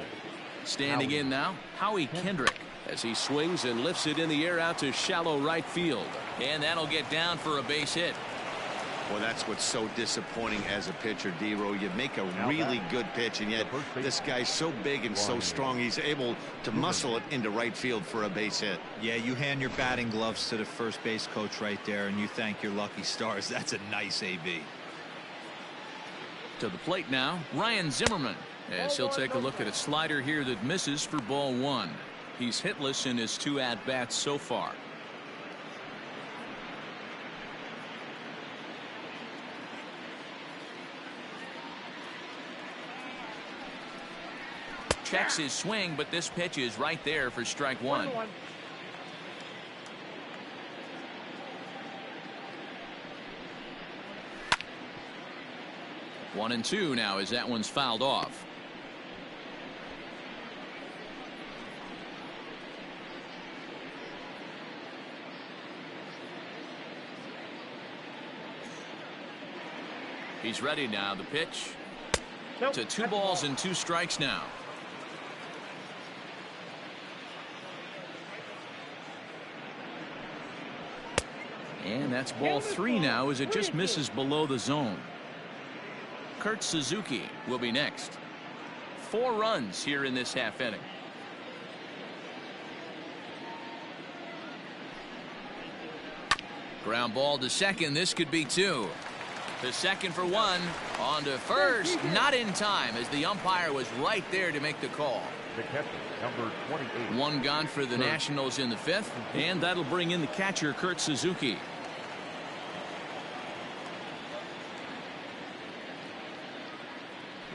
Standing in now, Howie Kendrick, as he swings and lifts it in the air out to shallow right field. And that'll get down for a base hit. Well, that's what's so disappointing as a pitcher, D-Row. You make a really good pitch, and yet this guy's so big and so strong, he's able to muscle it into right field for a base hit. Yeah, you hand your batting gloves to the first base coach right there, and you thank your lucky stars. That's a nice AB. To the plate now, Ryan Zimmerman, as he'll take a look at a slider here that misses for ball 1. He's hitless in his 2 at-bats so far. Checks his swing, but this pitch is right there for strike 1. 1-2 now as that one's fouled off. He's ready now. The pitch to 2 balls and 2 strikes now. And that's ball 3 now as it just misses below the zone. Kurt Suzuki will be next. 4 runs here in this half inning. Ground ball to second. This could be 2. To second for 1. On to first. Not in time as the umpire was right there to make the call. The catcher, number 28. 1 gone for the Nationals in the 5th. And that'll bring in the catcher, Kurt Suzuki.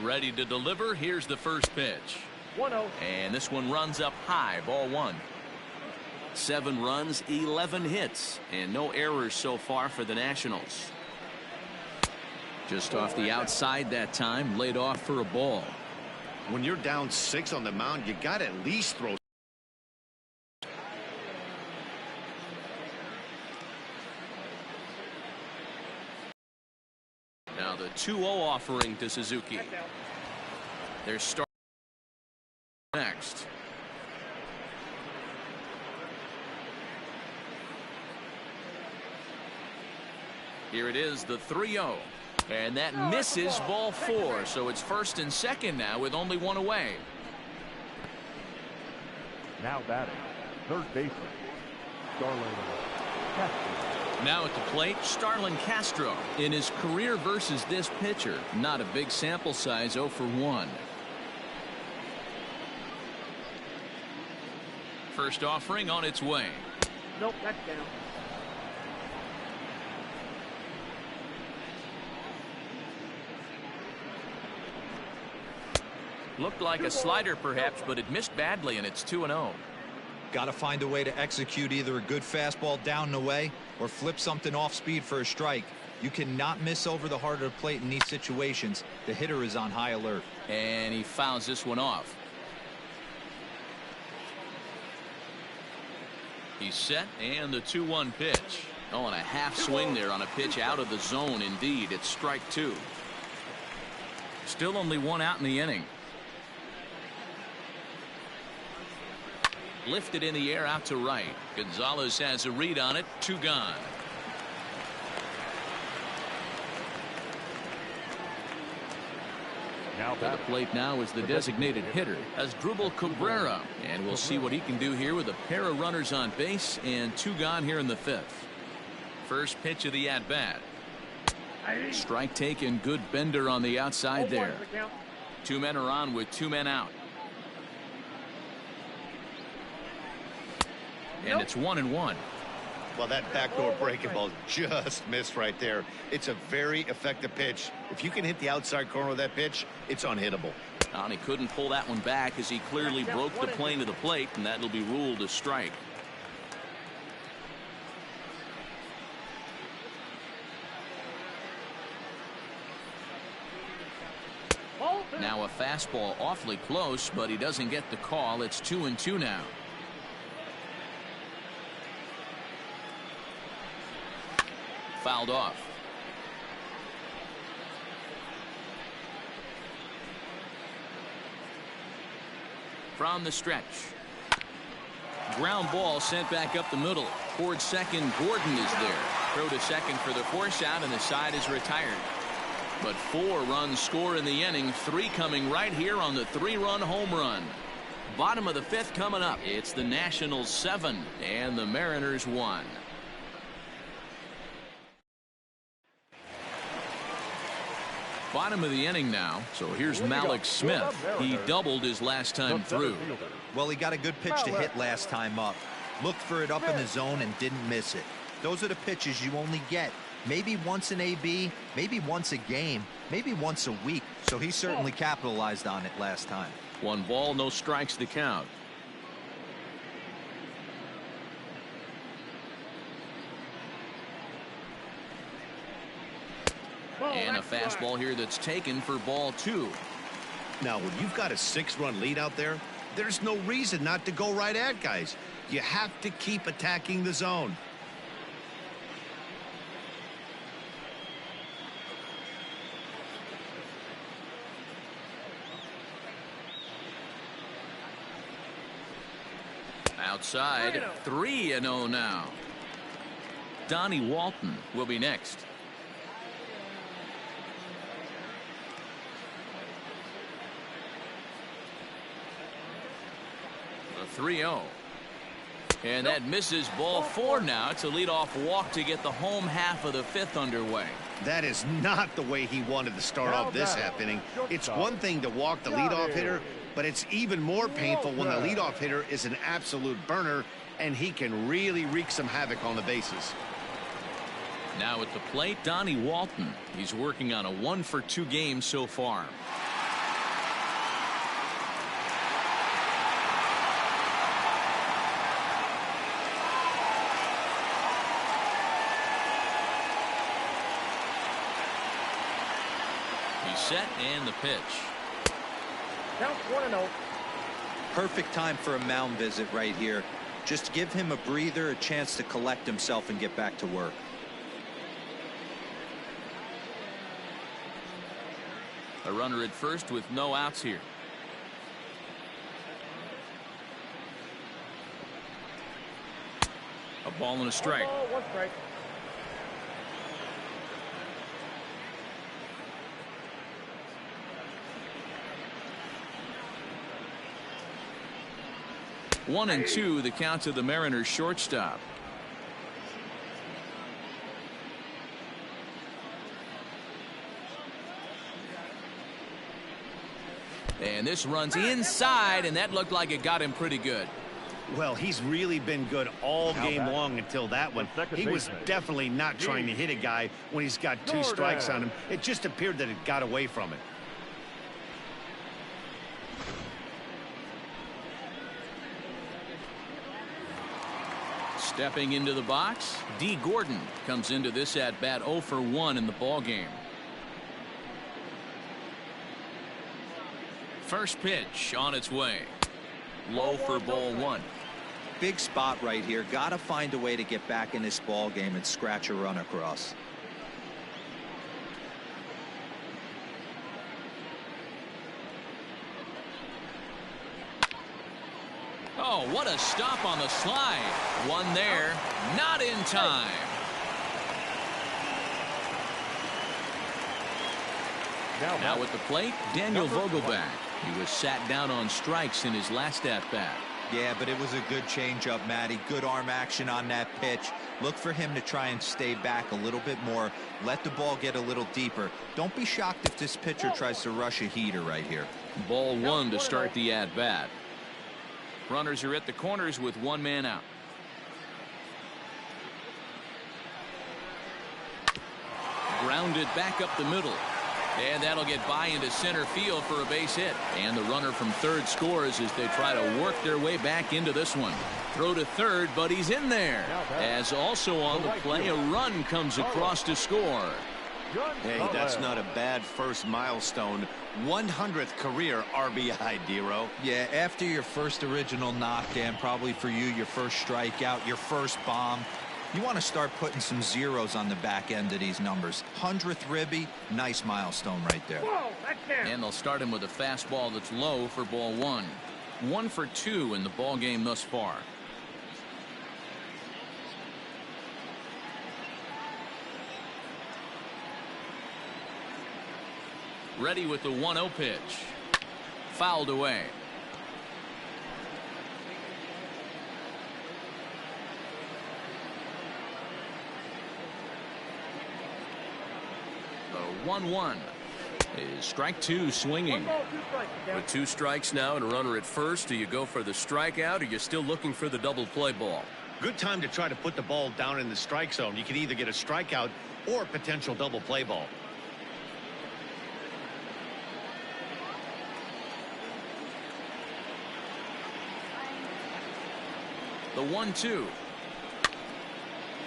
Ready to deliver. Here's the first pitch. 1-0. And this one runs up high. Ball 1. 7 runs, 11 hits, and no errors so far for the Nationals. Just off the outside that time, laid off for a ball. When you're down 6 on the mound, you got to at least throw. Now the 2-0 offering to Suzuki. They're starting next. Here it is, the 3-0. And that misses ball 4. So it's first and second now with only 1 away. Now batting, third baseman, Starlin Castro. Now at the plate, Starlin Castro. In his career versus this pitcher, not a big sample size, 0 for 1. First offering on its way. Nope, that's down. Looked like a slider perhaps, but it missed badly, and it's 2-0. Got to find a way to execute either a good fastball down and away or flip something off speed for a strike. You cannot miss over the heart of the plate in these situations. The hitter is on high alert. And he fouls this one off. He's set, and the 2-1 pitch. Oh, and a half swing there on a pitch out of the zone. Indeed, it's strike 2. Still only 1 out in the inning. Lifted in the air out to right. Gonzalez has a read on it. 2 gone. Now To the plate now is the designated hitter, Asdrubal Cabrera, and we'll see what he can do here with a pair of runners on base and 2 gone here in the 5th. First pitch of the at bat. Strike taken. Good bender on the outside there. 2 men are on with 2 men out. And it's 1-1. Well, that backdoor breaking ball just missed right there. It's a very effective pitch. If you can hit the outside corner of that pitch, it's unhittable. And he couldn't pull that one back as he clearly broke the plane to the plate, and that'll be ruled a strike. Now a fastball awfully close, but he doesn't get the call. It's 2-2 now. Fouled off. From the stretch. Ground ball sent back up the middle. Toward second, Gordon is there. Throw to second for the force out, and the side is retired. But 4 runs score in the inning, 3 coming right here on the 3-run home run. Bottom of the 5th coming up. It's the Nationals 7 and the Mariners 1. Bottom of the inning now. So here's Malik Smith. He doubled his last time through. Well, he got a good pitch to hit last time up. Looked for it up in the zone and didn't miss it. Those are the pitches you only get maybe once in AB, maybe once a game, maybe once a week. So he certainly capitalized on it last time. 1 ball, no strikes to count. And a fastball here that's taken for ball 2. Now, when you've got a 6-run lead out there, there's no reason not to go right at guys. You have to keep attacking the zone. Outside, 3-0 now. Donnie Walton will be next. The 3-0. And that misses ball 4 now. It's a leadoff walk to get the home half of the 5th underway. That is not the way he wanted to start off this half inning. It's one thing to walk the leadoff hitter, but it's even more painful when the leadoff hitter is an absolute burner and he can really wreak some havoc on the bases. Now at the plate, Donnie Walton. He's working on a 1-for-2 game so far. He's set and the pitch. Count 1-0. Perfect time for a mound visit right here. Just give him a breather, a chance to collect himself and get back to work. A runner at first with no outs here. A ball and a strike. 1 ball, 1 strike. One and 2, the count to the Mariners shortstop. And this runs inside, and that looked like it got him pretty good. Well, he's really been good all game long until that one. He was definitely not trying to hit a guy when he's got 2 strikes on him. It just appeared that it got away from it. Stepping into the box, D. Gordon comes into this at bat 0 for 1 in the ball game. First pitch on its way. Low for ball 1. Big spot right here. Got to find a way to get back in this ball game and scratch a run across. Oh, what a stop on the slide. One there, not in time. Now at the plate, Daniel Vogelback. He was sat down on strikes in his last at-bat. Yeah, but it was a good changeup, Matty. Good arm action on that pitch. Look for him to try and stay back a little bit more. Let the ball get a little deeper. Don't be shocked if this pitcher tries to rush a heater right here. Ball 1 to start the at-bat. Runners are at the corners with 1 man out. Grounded back up the middle. And that'll get by into center field for a base hit. And the runner from third scores as they try to work their way back into this one. Throw to third, but he's in there. As also on the play, a run comes across to score. Hey, that's not a bad first milestone. 100th career RBI, Dero. Yeah, after your first original knock, Dan, probably for you, your first strikeout, your first bomb, you want to start putting some zeros on the back end of these numbers. 100th ribby, nice milestone right there. Whoa, that's down. And they'll start him with a fastball that's low for ball one. 1 for 2 in the ball game thus far. Ready with the 1-0 pitch. Fouled away. The 1-1 is strike 2 swinging. 1 ball, 2 strikes. Down. With 2 strikes now and a runner at first, do you go for the strikeout or you're still looking for the double play ball? Good time to try to put the ball down in the strike zone. You can either get a strikeout or a potential double play ball. The 1-2.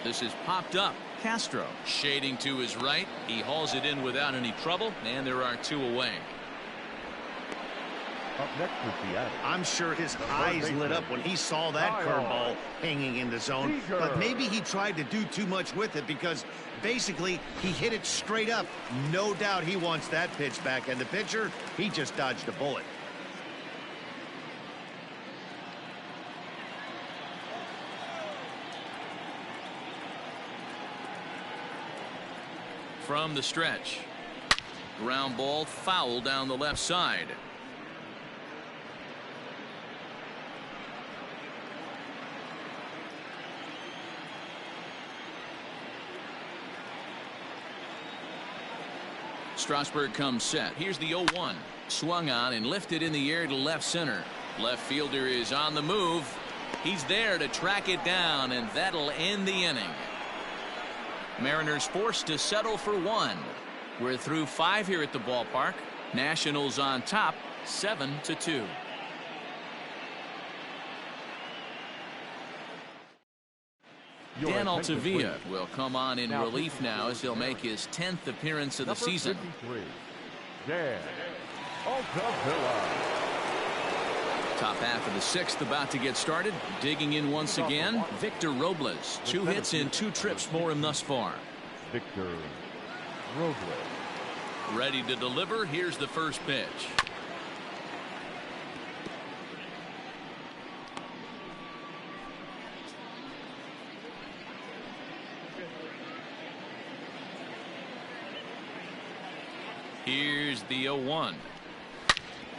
This is popped up. Castro shading to his right. He hauls it in without any trouble, and there are 2 away. Up next is Seattle. I'm sure his eyes lit up when he saw that curveball hanging in the zone, but maybe he tried to do too much with it because basically he hit it straight up. No doubt he wants that pitch back, and the pitcher, he just dodged a bullet. From the stretch. Ground ball foul down the left side. Strasburg comes set. Here's the 0-1. Swung on and lifted in the air to left center. Left fielder is on the move. He's there to track it down, and that'll end the inning. Mariners forced to settle for 1. We're through 5 here at the ballpark. Nationals on top, 7-2. Dan Altavilla will come on in relief now as he'll make his 10th appearance of the season. Dan Altavilla. Top half of the 6th about to get started. Digging in once again, Victor Robles. 2 hits in 2 trips for him thus far. Victor Robles. Ready to deliver. Here's the first pitch. Here's the 0-1.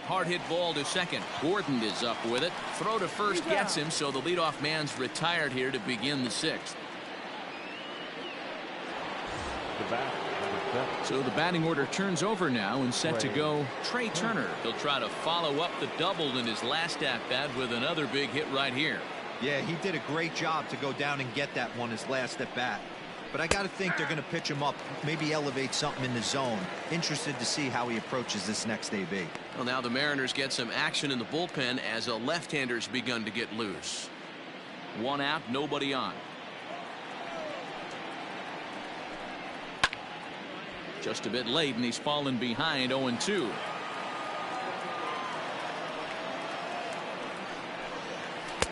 Hard hit ball to second. Gordon is up with it. Throw to first gets him, so the leadoff man's retired here to begin the 6th. So the batting order turns over now and set to go Trey Turner. He'll try to follow up the double in his last at-bat with another big hit right here. Yeah, he did a great job to go down and get that one his last at-bat. But I got to think they're going to pitch him up, maybe elevate something in the zone. Interested to see how he approaches this next AB. Well, now the Mariners get some action in the bullpen as a left-hander's begun to get loose. 1 out, nobody on. Just a bit late, and he's fallen behind 0-2.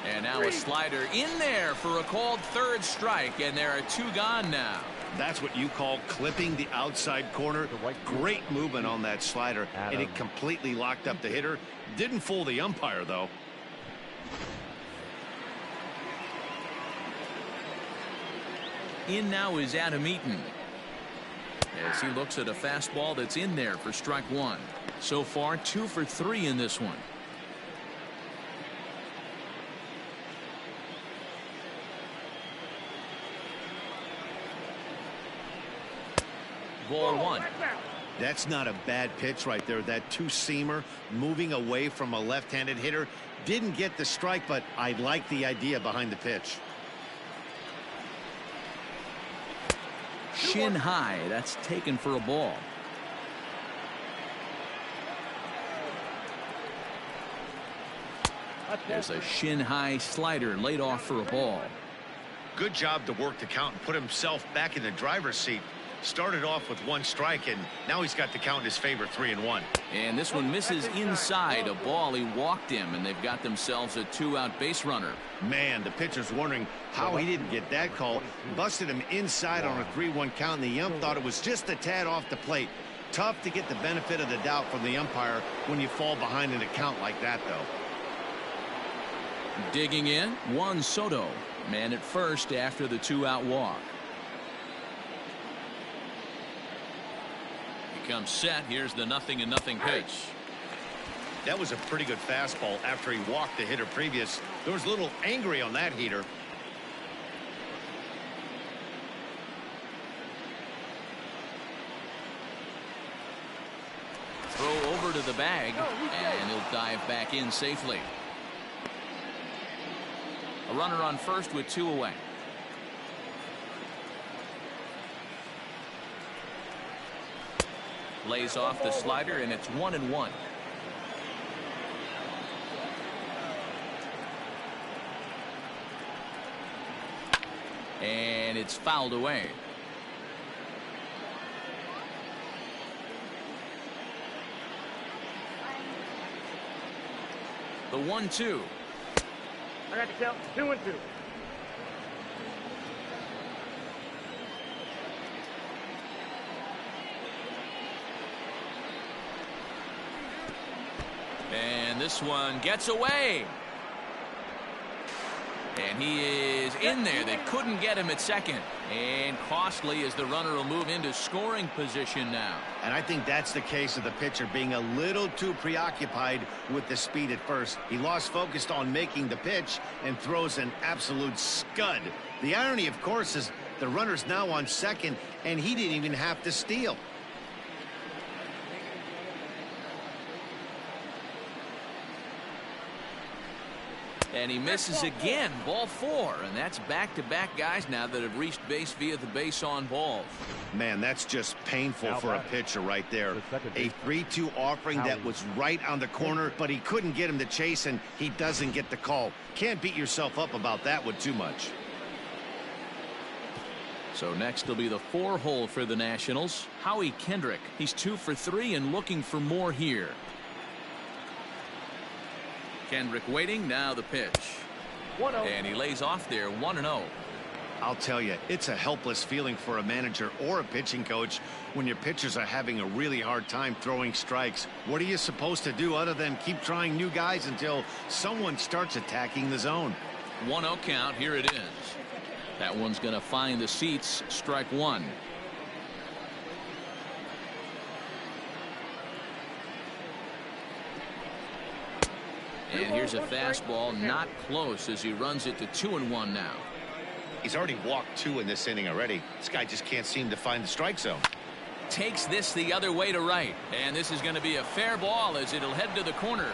And now a slider in there for a called 3rd strike, and there are 2 gone now. That's what you call clipping the outside corner. Great movement on that slider, and it completely locked up the hitter. Didn't fool the umpire, though. In now is Adam Eaton, as he looks at a fastball that's in there for strike 1. So far 2 for 3 in this one. Ball 1. That's not a bad pitch right there. That 2-seamer moving away from a left-handed hitter. Didn't get the strike, but I like the idea behind the pitch. shin high. That's taken for a ball. There's a shin high slider laid off for a ball. Good job to work the count and put himself back in the driver's seat. Started off with 1 strike, and now he's got the count in his favor, 3-1. And this one misses inside a ball. He walked him, and they've got themselves a 2-out base runner. Man, the pitcher's wondering how he didn't get that call. Busted him inside on a 3-1 count, and the ump thought it was just a tad off the plate. Tough to get the benefit of the doubt from the umpire when you fall behind in a count like that, though. Digging in, Juan Soto. Man at first after the 2-out walk. He comes set. Here's the 0-0 pitch. That was a pretty good fastball after he walked the hitter previous. There was a little angry on that heater. Throw over to the bag, and he'll dive back in safely. A runner on first with 2 away. Lays off the slider, and it's 1-1. And it's fouled away. The 1-2. I got the count. 2-2. And this one gets away. And he is in there. They couldn't get him at second. And costly as the runner will move into scoring position now. And I think that's the case of the pitcher being a little too preoccupied with the speed at first. He lost focus on making the pitch and throws an absolute scud. The irony, of course, is the runner's now on second, and he didn't even have to steal. And he misses again. Ball 4. And that's back-to-back guys now that have reached base via the base on balls. Man, that's just painful for a pitcher right there. A 3-2 offering that was right on the corner, but he couldn't get him to chase, and he doesn't get the call. Can't beat yourself up about that one too much. So next will be the 4-hole for the Nationals. Howie Kendrick. He's 2 for 3 and looking for more here. Kendrick waiting. Now the pitch. 1-0. And he lays off there. 1-0. I'll tell you, it's a helpless feeling for a manager or a pitching coach when your pitchers are having a really hard time throwing strikes. What are you supposed to do other than keep trying new guys until someone starts attacking the zone? 1-0 count. Here it is. That one's going to find the seats. Strike 1. And here's a fastball, not close, as he runs it to 2-1 now. He's already walked 2 in this inning already. This guy just can't seem to find the strike zone. Takes this the other way to right. And this is going to be a fair ball as it'll head to the corner.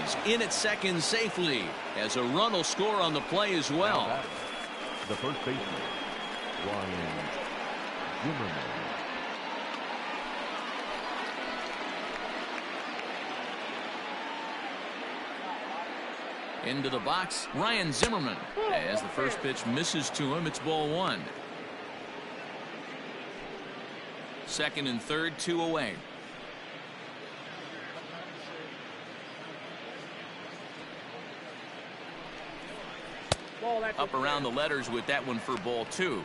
He's in at second safely as a run will score on the play as well. The first baseman, Ryan Zimmerman. Into the box, Ryan Zimmerman. As the first pitch misses to him, it's ball 1. Second and third, 2 away. Up around the letters with that one for ball 2.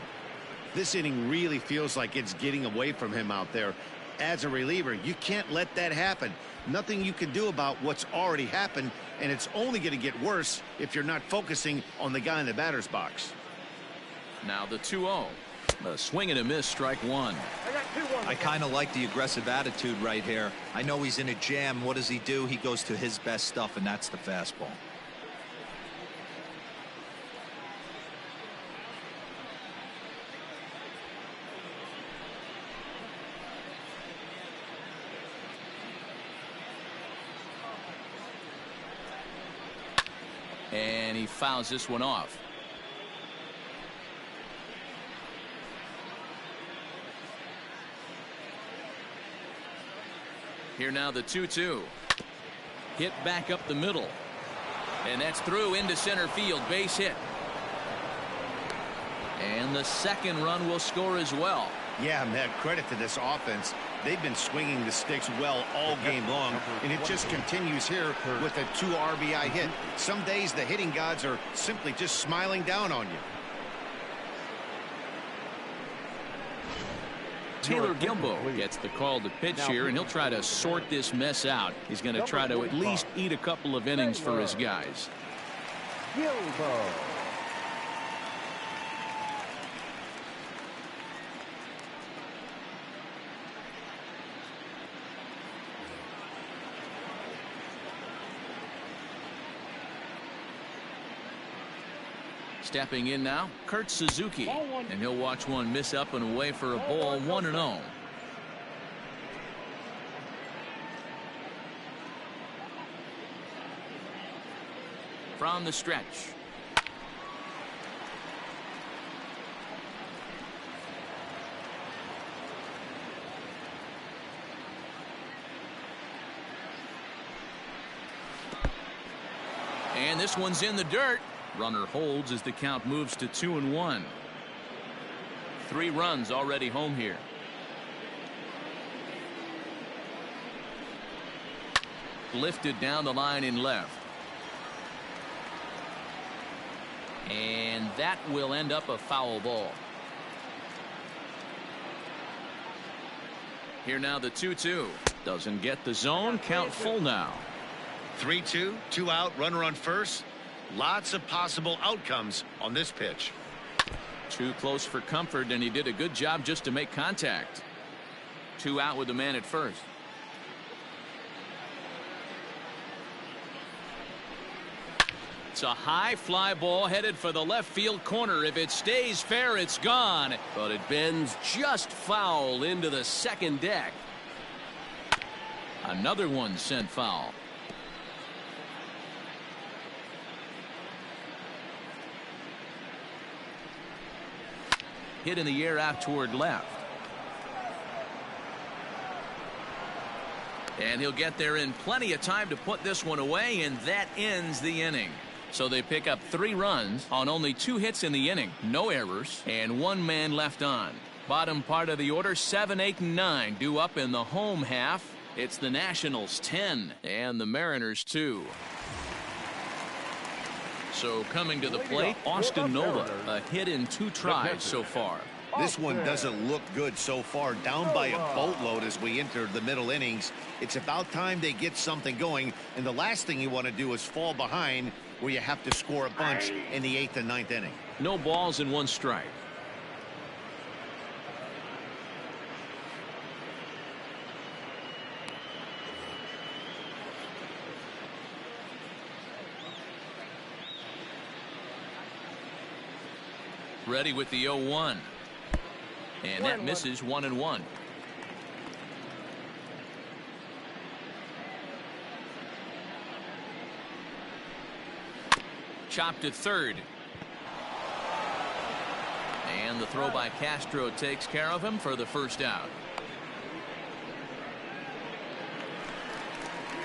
This inning really feels like it's getting away from him out there. As a reliever, you can't let that happen. Nothing you can do about what's already happened, and it's only going to get worse if you're not focusing on the guy in the batter's box. Now the 2-0. A swing and a miss, strike 1. I kind of like the aggressive attitude right here. I know he's in a jam. What does he do? He goes to his best stuff, and that's the fastball. And he fouls this one off. Here now the 2-2. Hit back up the middle. And that's through into center field. Base hit. And the second run will score as well. Yeah, man, credit to this offense. They've been swinging the sticks well all game long, and it just continues here with a 2 RBI hit. Some days the hitting gods are simply just smiling down on you. Taylor Gilbo gets the call to pitch here, and he'll try to sort this mess out. He's going to try to at least eat a couple of innings for his guys. Gilbo. Stepping in now, Kurt Suzuki, and he'll watch one miss up and away for a ball. 1-0. From the stretch. And this one's in the dirt. Runner holds as the count moves to 2-1. 3 runs already home here. Lifted down the line in left. And that will end up a foul ball. Here now the 2-2. Doesn't get the zone. Count full now. 3-2, 2 out, runner on first. Lots of possible outcomes on this pitch. Too close for comfort, and he did a good job just to make contact. 2 out with the man at first. It's a high fly ball headed for the left field corner. If it stays fair, it's gone. But it bends just foul into the second deck. Another one sent foul. Hit in the air out toward left. And he'll get there in plenty of time to put this one away, and that ends the inning. So they pick up 3 runs on only 2 hits in the inning, no errors, and 1 man left on. Bottom part of the order, 7, 8, and 9 due up in the home half. It's the Nationals 10 and the Mariners 2. So coming to the plate, Austin Nova, a hit in 2 tries so far. This one doesn't look good so far, down by a boatload as we enter the middle innings. It's about time they get something going, and the last thing you want to do is fall behind where you have to score a bunch in the 8th and 9th inning. No balls and 1 strike. Ready with the 0-1. And that misses. 1-1. Chopped to third. And the throw by Castro takes care of him for the first out.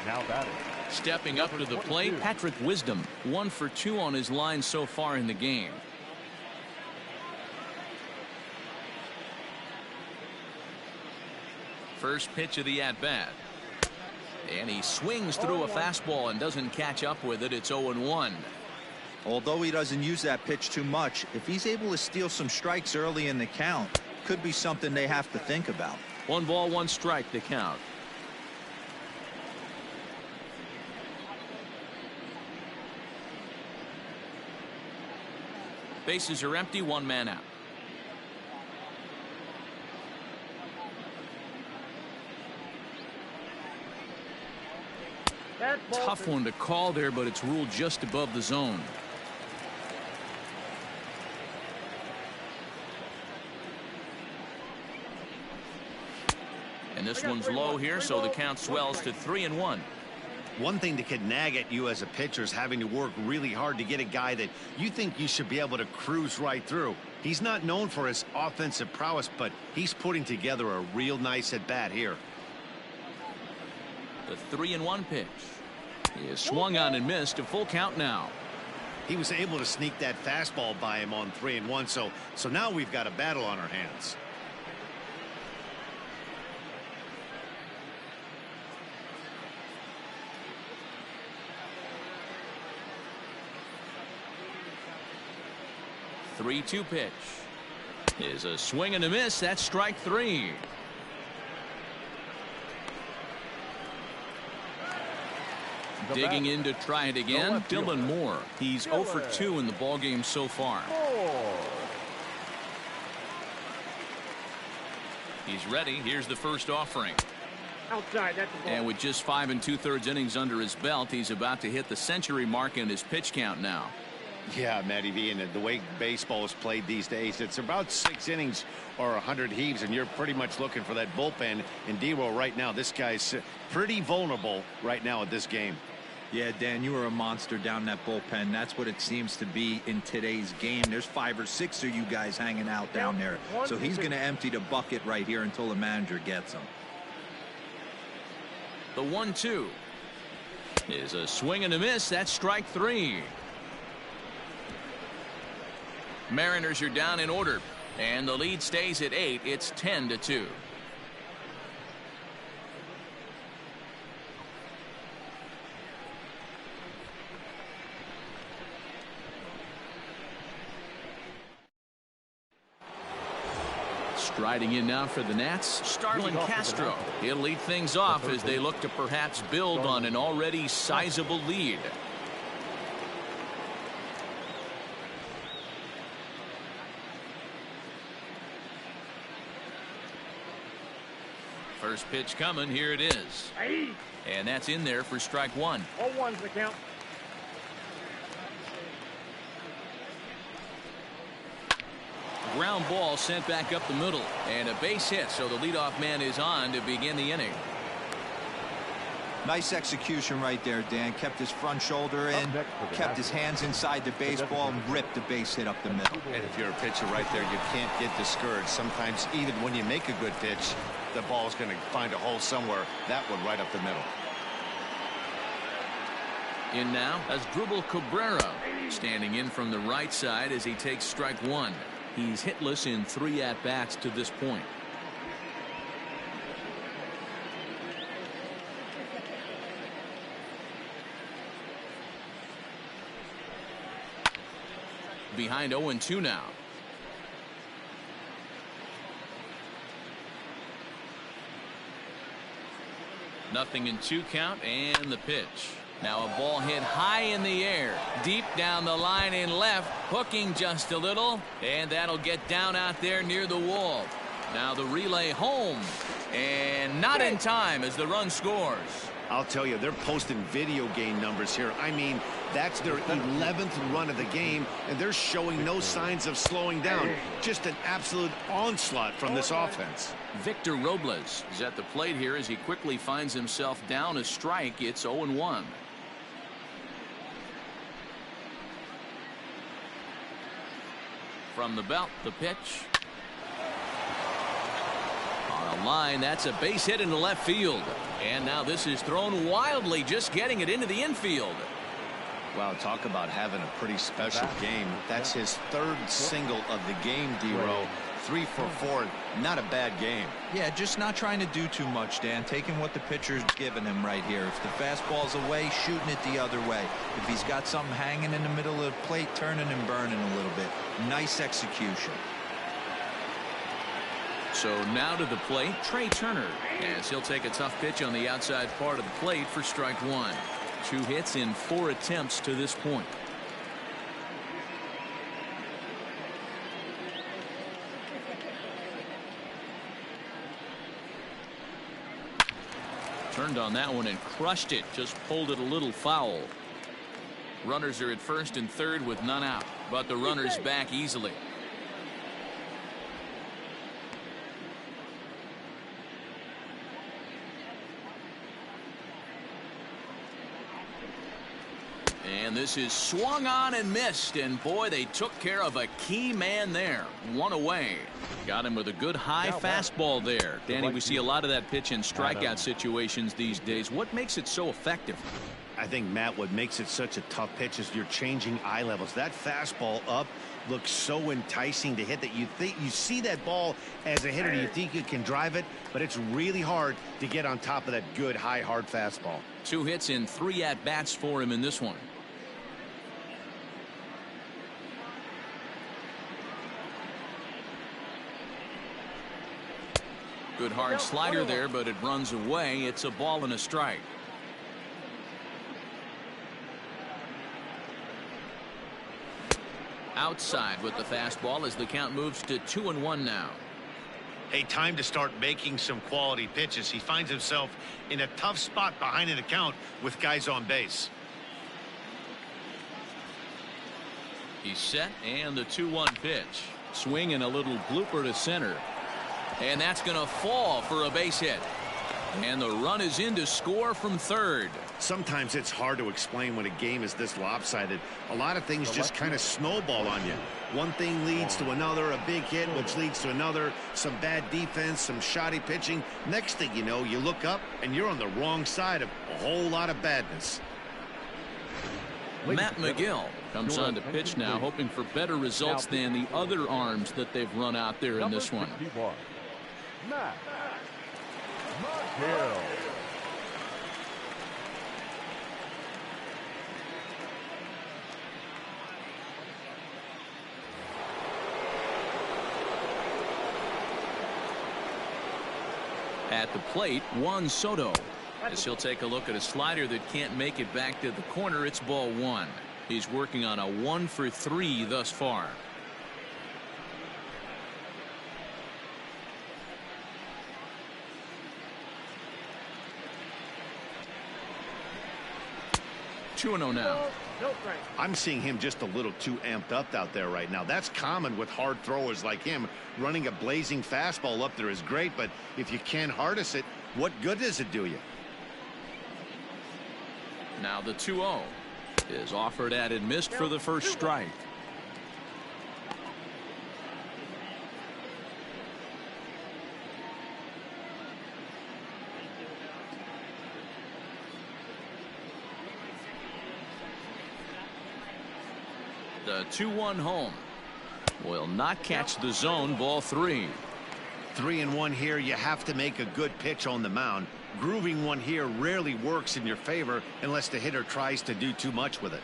Now batting. Stepping up to the plate, Patrick Wisdom. 1 for 2 on his line so far in the game. First pitch of the at-bat. And he swings through a fastball and doesn't catch up with it. It's 0-1. Although he doesn't use that pitch too much, if he's able to steal some strikes early in the count, could be something they have to think about. 1 ball, 1 strike to count. Bases are empty, 1 man out. Tough one to call there, but it's ruled just above the zone. And this one's low here, so the count swells to 3-1. One thing that could nag at you as a pitcher is having to work really hard to get a guy that you think you should be able to cruise right through. He's not known for his offensive prowess, but he's putting together a real nice at bat here. The 3-1 pitch. He is swung on and missed. A full count now. He was able to sneak that fastball by him on 3-1. So now we've got a battle on our hands. The 3-2 pitch is a swing and a miss. That's strike 3. Digging in to try it again, Dylan Moore. He's 0 for 2 in the ballgame so far. He's ready. Here's the first offering. Outside, that's the ball. And with just 5 2/3 innings under his belt, he's about to hit the century mark in his pitch count now. Yeah, Matty V, and the way baseball is played these days, it's about 6 innings or 100 heaves, and you're pretty much looking for that bullpen. And D-Roll right now, this guy's pretty vulnerable right now at this game. Yeah, Dan, you were a monster down that bullpen. That's what it seems to be in today's game. There's 5 or 6 of you guys hanging out down there. So he's going to empty the bucket right here until the manager gets him. The 1-2 is a swing and a miss. That's strike 3. Mariners are down in order, and the lead stays at 8. It's 10-2. Striding in now for the Nats, Starlin Castro. He'll lead things off as they look to perhaps build on an already sizable lead. First pitch coming. Here it is. And that's in there for strike 1. 0-1's the count. Ground ball sent back up the middle, and a base hit, so the leadoff man is on to begin the inning. Nice execution right there, Dan. Kept his front shoulder in, kept his hands inside the baseball, and ripped the base hit up the middle. And if you're a pitcher right there, you can't get discouraged. Sometimes even when you make a good pitch, the ball's going to find a hole somewhere. That one right up the middle. In now as Drupal Cabrera, standing in from the right side as he takes strike 1. He's hitless in 3 at-bats to this point. Behind 0-2 now. Nothing in 2 count, and the pitch. Now a ball hit high in the air, deep down the line in left, hooking just a little, and that'll get down out there near the wall. Now the relay home, and not in time as the run scores. I'll tell you, they're posting video game numbers here. I mean, that's their 11th run of the game, and they're showing no signs of slowing down. Just an absolute onslaught from this offense. Victor Robles is at the plate here as he quickly finds himself down a strike. It's 0-1. From the belt, the pitch. On a line, that's a base hit into left field. And now this is thrown wildly, just getting it into the infield. Wow, talk about having a pretty special game. That's his 3rd single of the game, D-Row. 3 for 4, not a bad game. Yeah, just not trying to do too much, Dan. Taking what the pitcher's giving him right here. If the fastball's away, shooting it the other way. If he's got something hanging in the middle of the plate, turning and burning a little bit. Nice execution. So now to the plate, Trey Turner, as he'll take a tough pitch on the outside part of the plate for strike 1. 2 hits in 4 attempts to this point. Turned on that one and crushed it. Just pulled it a little foul. Runners are at first and third with none out, but the runners back easily. And this is swung on and missed. And boy, they took care of a key man there. One away. Got him with a good high fastball there. Danny, we see a lot of that pitch in strikeout situations these days. What makes it so effective? I think, Matt, what makes it such a tough pitch is you're changing eye levels. That fastball up looks so enticing to hit that you see that ball as a hitter, you think you can drive it, but it's really hard to get on top of that good high hard fastball. 2 hits in 3 at-bats for him in this one. Good hard slider there, but it runs away. It's a ball and a strike. Outside with the fastball as the count moves to 2-1 now. Hey, time to start making some quality pitches. He finds himself in a tough spot behind an account with guys on base. He's set, and the 2-1 pitch. Swing and a little blooper to center. And that's going to fall for a base hit. And the run is in to score from third. Sometimes it's hard to explain when a game is this lopsided. A lot of things just kind of snowball on you. One thing leads to another, a big hit, which leads to another, some bad defense, some shoddy pitching. Next thing you know, you look up and you're on the wrong side of a whole lot of badness. Matt McGill comes on to pitch now, hoping for better results than the other arms that they've run out there in this one. Matt McGill. At the plate, Juan Soto. As he'll take a look at a slider that can't make it back to the corner. It's ball 1. He's working on a 1 for 3 thus far. Two and 0 now. I'm seeing him just a little too amped up out there right now. That's common with hard throwers like him. Running a blazing fastball up there is great, but if you can't harness it, what good does it do you? Now the 2-0 is offered at and missed for the first strike. The 2-1 home will not catch the zone. Ball 3. 3-1 here. You have to make a good pitch on the mound. Grooving one here rarely works in your favor unless the hitter tries to do too much with it.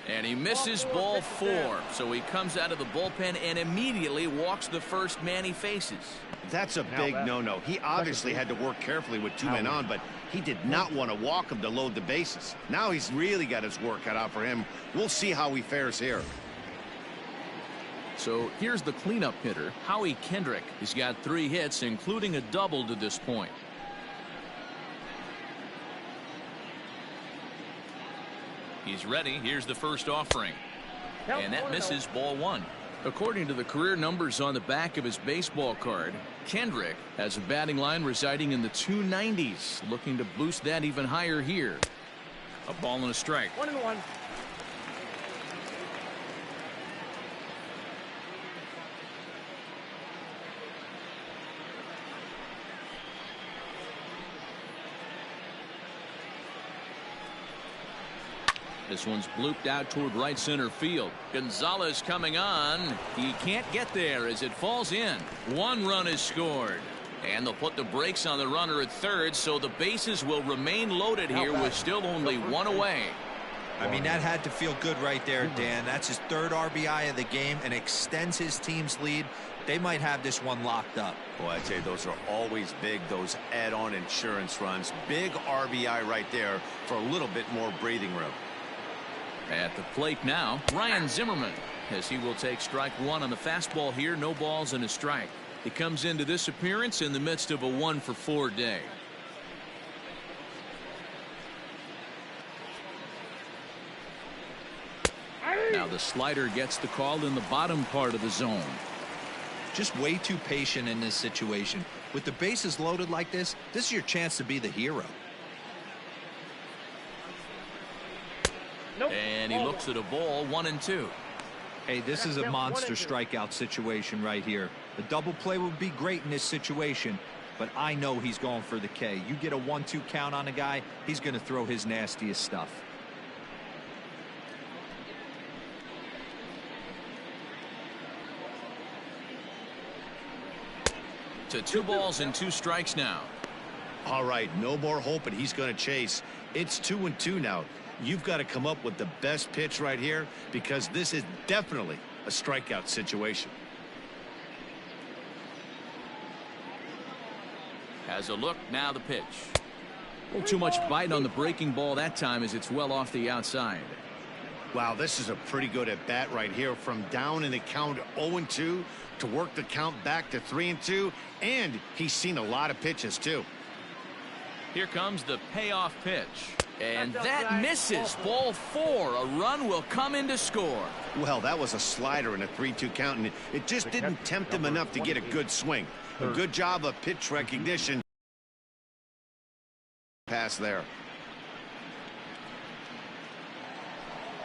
And he misses ball 4. So he comes out of the bullpen and immediately walks the first man he faces. That's a big no-no. He obviously had to work carefully with 2 men on, but he did not want to walk him to load the bases. Now he's really got his work cut out for him. We'll see how he fares here. So here's the cleanup hitter, Howie Kendrick. He's got 3 hits, including a double to this point. He's ready. Here's the first offering. And that misses ball 1. According to the career numbers on the back of his baseball card, Kendrick has a batting line residing in the 290s, looking to boost that even higher here. A ball and a strike. 1-1. This one's blooped out toward right center field. Gonzalez coming on. He can't get there as it falls in. 1 run is scored. And they'll put the brakes on the runner at third, so the bases will remain loaded here with still only 1 away. I mean, that had to feel good right there, Dan. That's his 3rd RBI of the game and extends his team's lead. They might have this one locked up. Boy, I'd say those are always big, those add-on insurance runs. Big RBI right there for a little bit more breathing room. At the plate now, Ryan Zimmerman, as he will take strike 1 on the fastball here. No balls and a strike. He comes into this appearance in the midst of a 1 for 4 day. Now the slider gets the call in the bottom part of the zone. Just way too patient in this situation. With the bases loaded like this is your chance to be the hero. And he looks at a ball, 1-2. Hey, this is a monster strikeout situation right here. The double play would be great in this situation, but I know he's going for the K. You get a 1-2 count on a guy, he's going to throw his nastiest stuff. To 2 balls and 2 strikes now. All right, no more hoping he's going to chase. It's 2-2 now. You've got to come up with the best pitch right here because this is definitely a strikeout situation. Has a look, now the pitch. A little too much bite on the breaking ball that time as it's well off the outside. Wow, this is a pretty good at bat right here. From down in the count 0-2 to work the count back to 3-2, and he's seen a lot of pitches too. Here comes the payoff pitch. And that misses. Ball 4. A run will come in to score. Well, that was a slider in a 3-2 count, and it just didn't tempt him enough to get a good swing. A good job of pitch recognition. Pass there.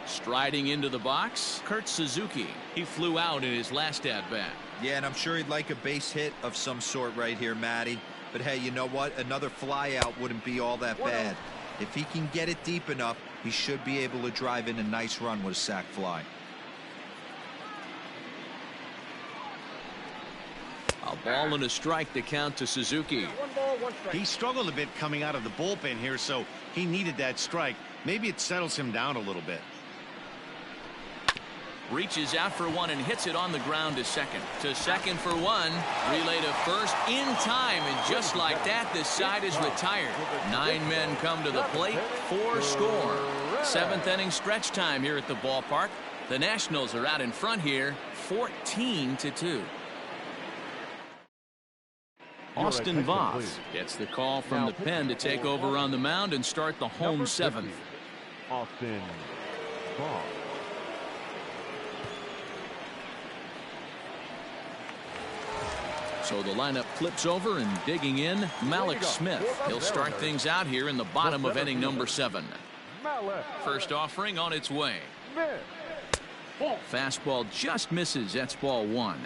Striding into the box, Kurt Suzuki. He flew out in his last at-bat. Yeah, and I'm sure he'd like a base hit of some sort right here, Matty. But hey, you know what? Another fly out wouldn't be all that bad. If he can get it deep enough, he should be able to drive in a nice run with a sac fly. A ball and a strike to count to Suzuki. 1 ball, 1 strike. He struggled a bit coming out of the bullpen here, so he needed that strike. Maybe it settles him down a little bit. Reaches out for 1 and hits it on the ground to second. To second for 1. Relay to first in time, and just like that, this side is retired. 9 men come to the plate, 4 score. 7th inning stretch time here at the ballpark. The Nationals are out in front here, 14-2. Austin Voth gets the call from the pen to take over on the mound and start the home 7th. Austin Voth. So the lineup flips over, and digging in, Malik Smith. He'll start things out here in the bottom of inning number 7. First offering on its way. Fastball just misses. That's ball 1.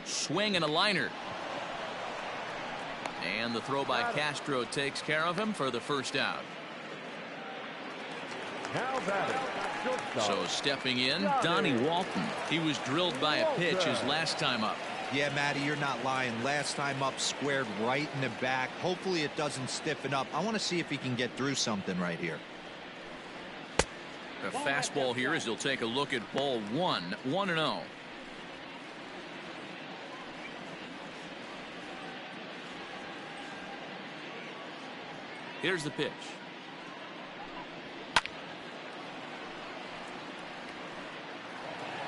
Swing and a liner. And the throw by Castro takes care of him for the first out. So stepping in, Donnie Walton. He was drilled by a pitch his last time up. Yeah, Matty, you're not lying. Last time up, squared right in the back. Hopefully it doesn't stiffen up. I want to see if he can get through something right here. A fastball here as he'll take a look at ball 1. 1-0. Here's the pitch.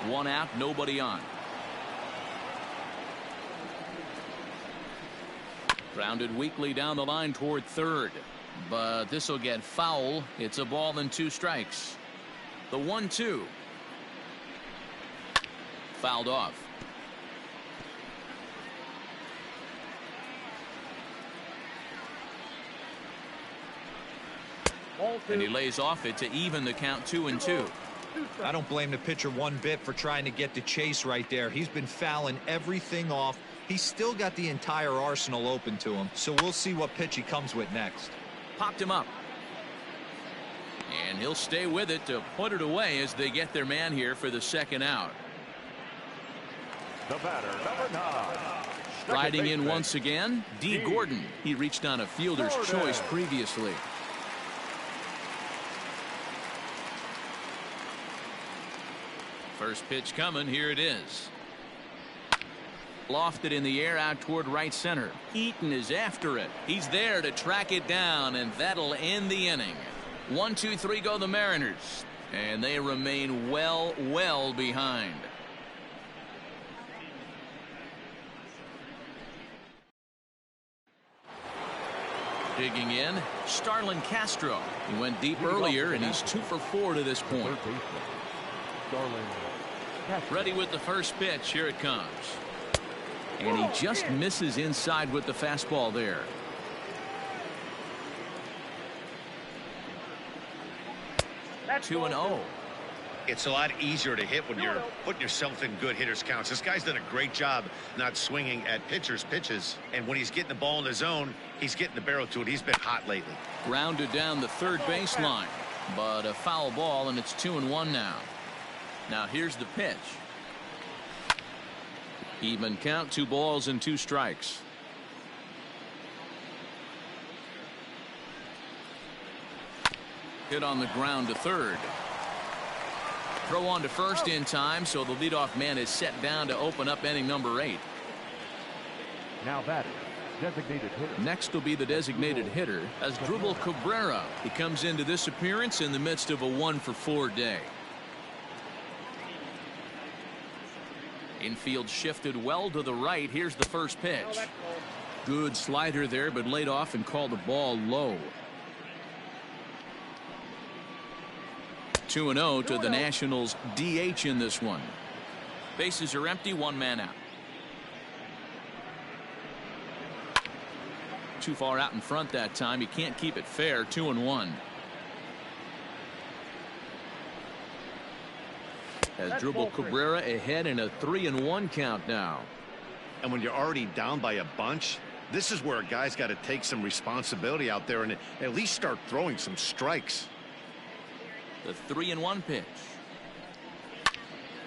One out, nobody on. Grounded weakly down the line toward third, but this will get foul. It's a ball and 2 strikes. The 1-2 fouled off. And he lays off it to even the count 2-2. I don't blame the pitcher one bit for trying to get the chase right there. He's been fouling everything off. He's still got the entire arsenal open to him, so we'll see what pitch he comes with next. Popped him up. And he'll stay with it to put it away as they get their man here for the second out. The batter, number 9. Riding in once again, D. Gordon. He reached on a fielder's choice previously. First pitch coming. Here it is. Lofted in the air out toward right center. Eaton is after it. He's there to track it down, and that'll end the inning. 1-2-3 go the Mariners, and they remain well behind. Digging in, Starlin Castro. He went deep earlier, and he's 2 for 4 to this point. Ready with the first pitch. Here it comes. And he just misses inside with the fastball there. That's 2-0. It's a lot easier to hit when you're putting yourself in good hitters counts. This guy's done a great job not swinging at pitchers' pitches. And when he's getting the ball in the zone, he's getting the barrel to it. He's been hot lately. Grounded down the third baseline, but a foul ball, and it's 2-1 now. Now here's the pitch. Even count, 2 balls and 2 strikes. Hit on the ground to third. Throw on to first in time, so the leadoff man is set down to open up inning number 8. Now batting, designated hitter. Next will be the designated hitter, Strasburg Cabrera. He comes into this appearance in the midst of a 1-for-4 day. Infield shifted well to the right. Here's the first pitch. Good slider there, but laid off and called the ball low. 2-0 to the Nationals DH in this one. Bases are empty, 1 man out. Too far out in front that time. He can't keep it fair. 2-1. Strasburg Cabrera ahead in a 3-1 count now. And when you're already down by a bunch, this is where a guy's got to take some responsibility out there and at least start throwing some strikes. The 3-1 pitch.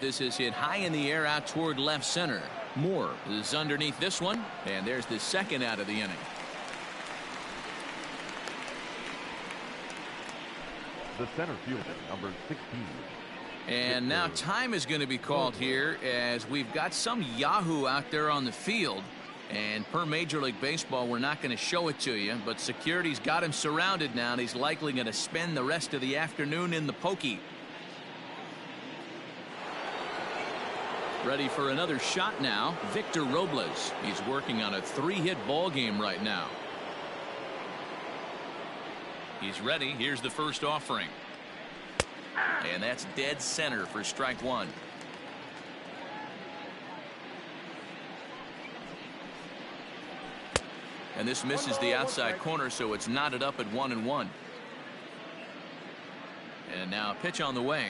This is hit high in the air out toward left center. Moore is underneath this one, and there's the second out of the inning. The center fielder, number 16. And now time is going to be called here, as we've got some Yahoo out there on the field. And per Major League Baseball, we're not going to show it to you, but security's got him surrounded now, and he's likely going to spend the rest of the afternoon in the pokey. Ready for another shot now, Victor Robles. He's working on a 3-hit ball game right now. He's ready. Here's the first offering. And that's dead center for strike 1. And this misses the outside corner, so it's knotted up at 1-1. And now a pitch on the way.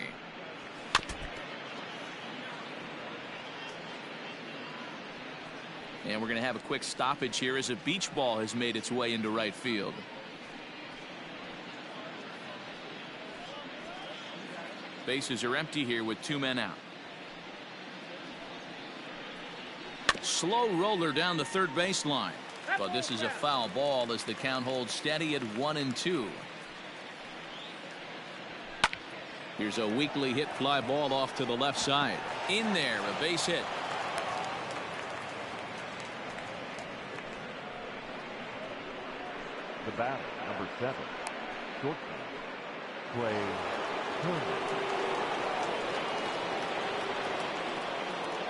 And we're going to have a quick stoppage here as a beach ball has made its way into right field. Bases are empty here with 2 men out. Slow roller down the third baseline. But this is a foul ball as the count holds steady at 1-2. Here's a weakly hit fly ball off to the left side. In there, a base hit. The batter, number 7. Shortstop, Clay Turner.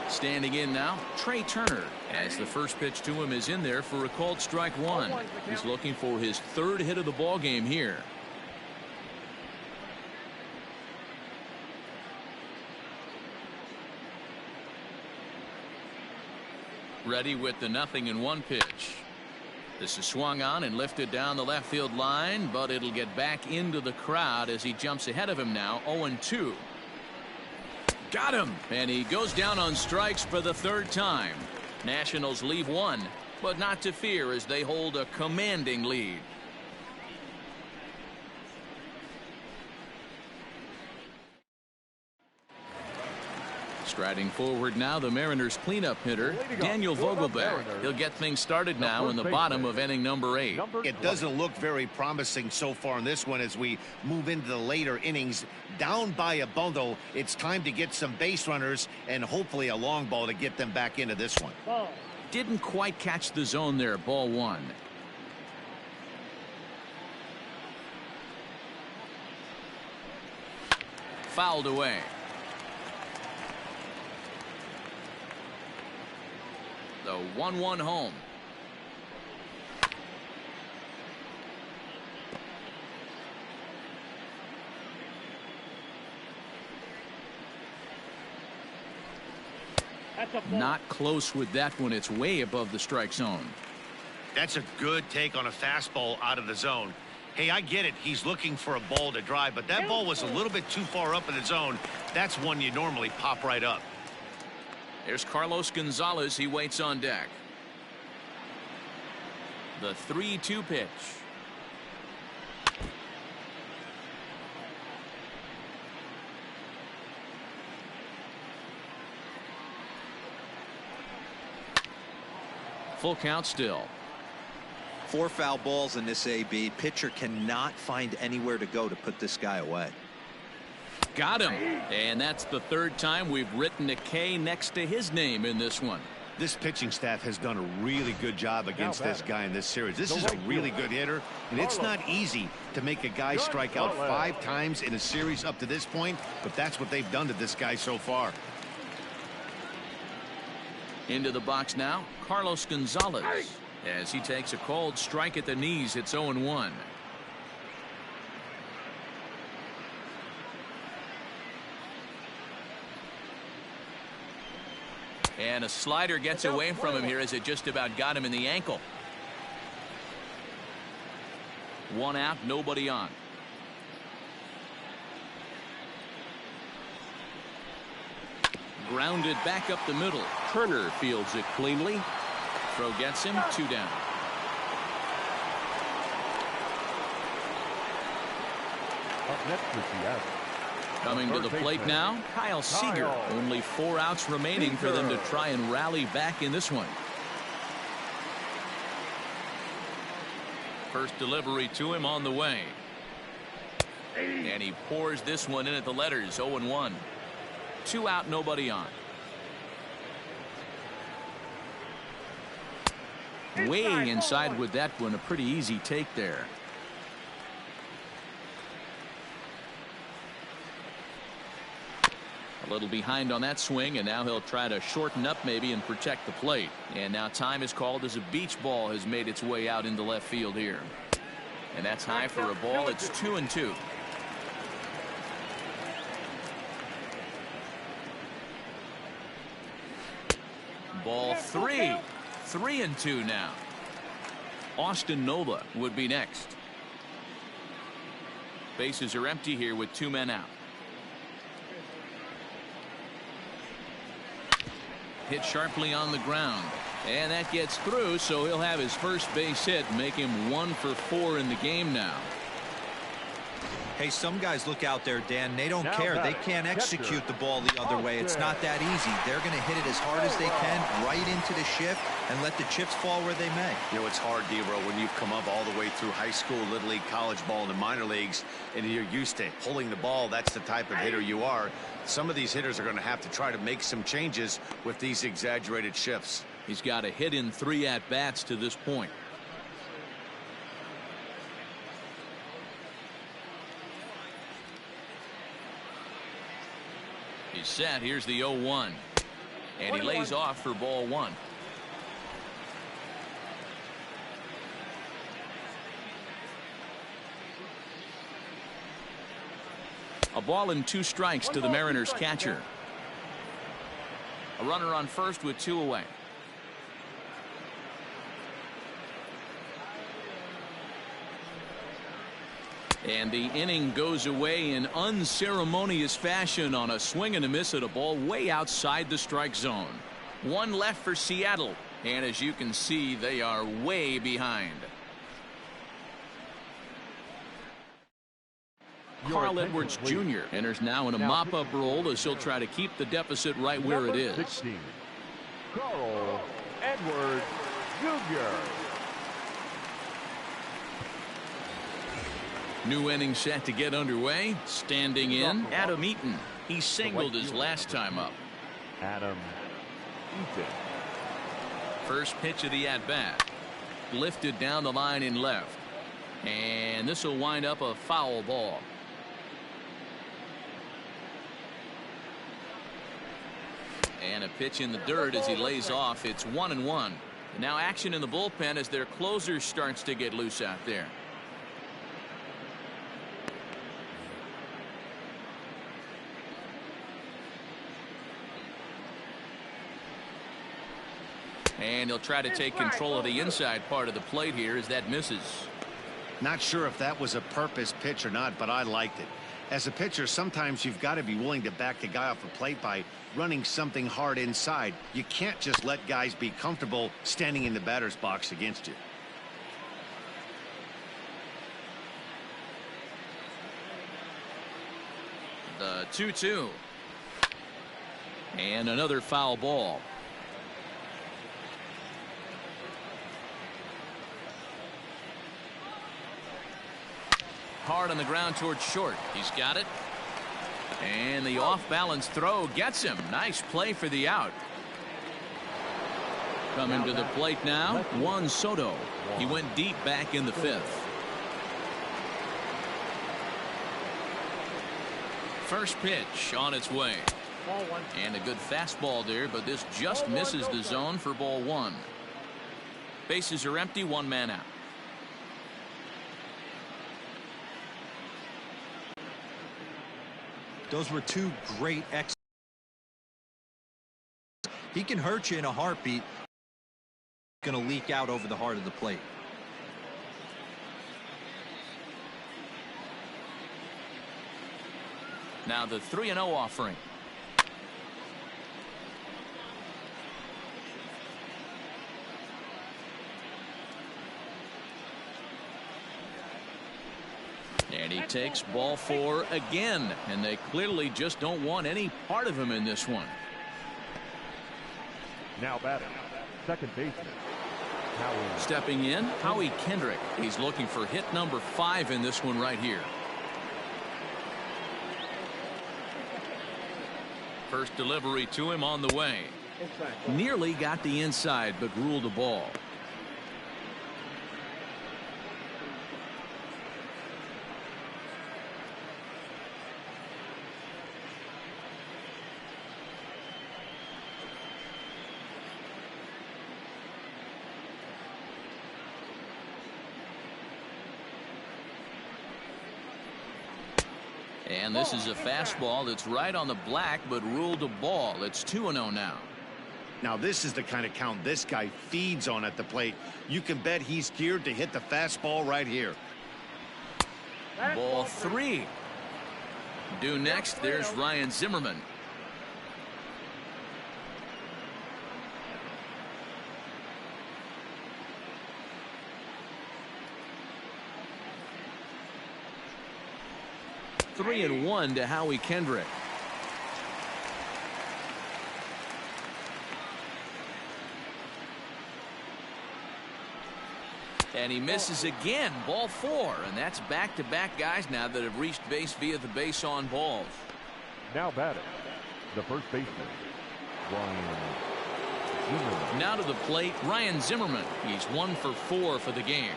Standing in now, Trey Turner, as the first pitch to him is in there for a called strike 1. He's looking for his 3rd hit of the ball game here. Ready with the 0-1 pitch. This is swung on and lifted down the left field line, but it'll get back into the crowd as he jumps ahead of him now. 0-2. Got him, and he goes down on strikes for the 3rd time. Nationals leave 1, but not to fear as they hold a commanding lead. Striding forward now, the Mariners cleanup hitter, Daniel Vogelbach. He'll get things started now in the bottom of inning number 8. It doesn't look very promising so far in this one as we move into the later innings. Down by a bundle, it's time to get some base runners and hopefully a long ball to get them back into this one. Didn't quite catch the zone there. Ball 1. Fouled away. The 1-1 home. Not close with that one. It's way above the strike zone. That's a good take on a fastball out of the zone. Hey, I get it. He's looking for a ball to drive, but that ball was a little bit too far up in the zone. That's one you normally pop right up. There's Carlos Gonzalez. He waits on deck. The 3-2 pitch. Full count still. 4 foul balls in this AB. Pitcher cannot find anywhere to go to put this guy away. Got him. And that's the 3rd time we've written a K next to his name in this one. This pitching staff has done a really good job against this guy in this series. This is a really good hitter, and it's not easy to make a guy strike out 5 times in a series up to this point, but that's what they've done to this guy so far. Into the box now, Carlos Gonzalez. As he takes a cold strike at the knees, it's 0-1. And a slider gets away from him here as it just about got him in the ankle. 1 out, nobody on. Grounded back up the middle. Turner fields it cleanly. Throw gets him, 2 down. Up next is Seattle. Coming to the plate now, Kyle Seager. Only 4 outs remaining for them to try and rally back in this one. First delivery to him on the way. And he pours this one in at the letters, 0-1. 2 out, nobody on. Way inside with that one, a pretty easy take there. A little behind on that swing, and now he'll try to shorten up maybe and protect the plate. And now time is called as a beach ball has made its way out into left field here. And that's high for a ball. It's 2-2. Ball 3. 3-2 now. Austin Nola would be next. Bases are empty here with 2 men out. Hit sharply on the ground, and that gets through, so he'll have his first base hit, make him 1 for 4 in the game now. Hey, some guys look out there, Dan. They don't care. They can't execute the ball the other way. It's not that easy. They're going to hit it as hard as they can right into the shift and let the chips fall where they may. You know, it's hard, D-Bro, when you've come up all the way through high school, little league, college ball, and the minor leagues, and you're used to pulling the ball. That's the type of hitter you are. Some of these hitters are going to have to try to make some changes with these exaggerated shifts. He's got a hit in 3 at-bats to this point. He's set. Here's the 0-1. And he lays off for ball 1. A ball and 2 strikes to the Mariners catcher. A runner on first with 2 away. And the inning goes away in unceremonious fashion on a swing and a miss at a ball way outside the strike zone. 1 left for Seattle, and as you can see, they are way behind. Carl Edwards Jr. enters now in a mop-up role as he'll try to keep the deficit right where it is. 16, Carl Edwards Jr. New inning set to get underway. Standing in, Adam Eaton. He singled his last time up. Adam Eaton. First pitch of the at-bat. Lifted down the line in left. And this will wind up a foul ball. And a pitch in the dirt as he lays off. It's 1-1. Now action in the bullpen as their closer starts to get loose out there. And he'll try to take control of the inside part of the plate here as that misses. Not sure if that was a purpose pitch or not, but I liked it. As a pitcher, sometimes you've got to be willing to back the guy off the plate by running something hard inside. You can't just let guys be comfortable standing in the batter's box against you. The 2-2. And another foul ball. Hard on the ground towards short. He's got it. And the off-balance throw gets him. Nice play for the out. Coming to the plate now, Juan Soto. He went deep back in the fifth. First pitch on its way. Ball one. And a good fastball there, but this just misses the zone for ball one. Bases are empty, one man out. Those were two great exits. He can hurt you in a heartbeat. Going to leak out over the heart of the plate. Now the 3-0 offering. And he takes ball four again, and they clearly just don't want any part of him in this one. Now batting, second baseman. Stepping in, Howie Kendrick. He's looking for hit number 5 in this one right here. First delivery to him on the way. Nearly got the inside, but ruled the ball. And this is a fastball that's right on the black, but ruled a ball. It's 2-0 now. Now this is the kind of count this guy feeds on at the plate. You can bet he's geared to hit the fastball right here. Ball 3. Due next, there's Ryan Zimmerman. Three and 1 to Howie Kendrick. And he misses again. Ball 4, and that's back-to-back guys now that have reached base via the base on balls. Now batting, the first baseman, Ryan Zimmerman. Now to the plate, Ryan Zimmerman. He's 1 for 4 for the game.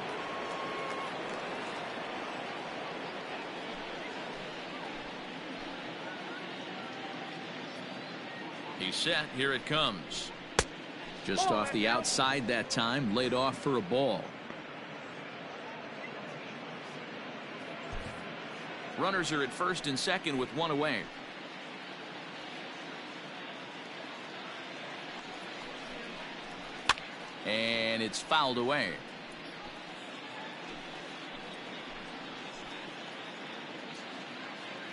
He's set. Here it comes. Just off the outside that time. Laid off for a ball. Runners are at first and second with one away. And it's fouled away.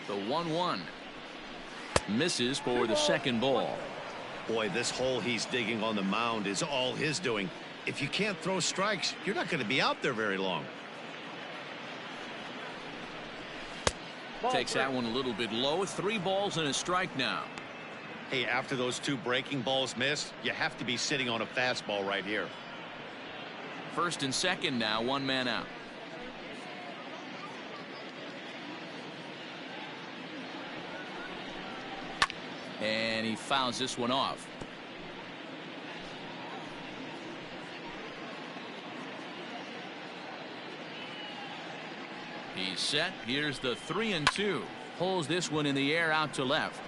The 1-1. Misses for the second ball. Boy, this hole he's digging on the mound is all his doing. If you can't throw strikes, you're not going to be out there very long. Takes that one a little bit low. 3 balls and a strike now. Hey, after those 2 breaking balls missed, you have to be sitting on a fastball right here. First and second now, 1 man out. And he fouls this one off. He's set. Here's the 3-2. Pulls this one in the air out to left.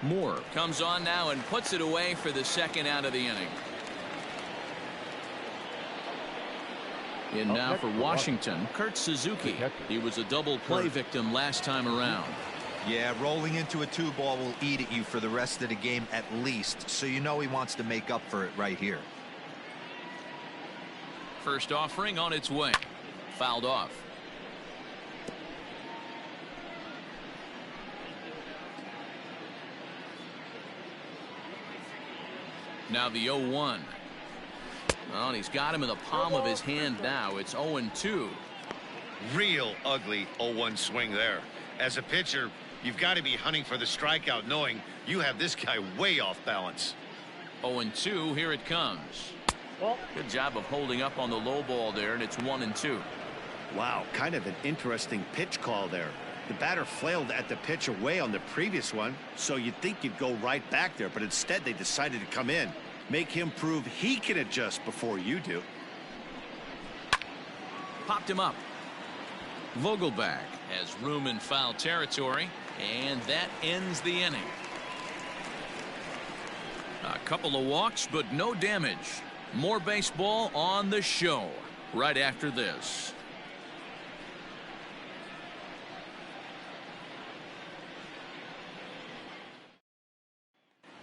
Moore comes on now and puts it away for the second out of the inning. In now for Washington, Kurt Suzuki. He was a double play victim last time around. Yeah, rolling into a 2-ball will eat at you for the rest of the game at least, so you know he wants to make up for it right here. First offering on its way. Fouled off. Now the 0-1. Well, and he's got him in the palm of his hand now. It's 0-2. Real ugly 0-1 swing there. As a pitcher, you've got to be hunting for the strikeout, knowing you have this guy way off balance. 0-2. Here it comes. Good job of holding up on the low ball there, and it's 1-2. Wow, kind of an interesting pitch call there. The batter flailed at the pitch away on the previous one, so you'd think you'd go right back there, but instead they decided to come in. Make him prove he can adjust before you do. Popped him up. Vogelback has room in foul territory, and that ends the inning. A couple of walks, but no damage. More baseball on the show right after this.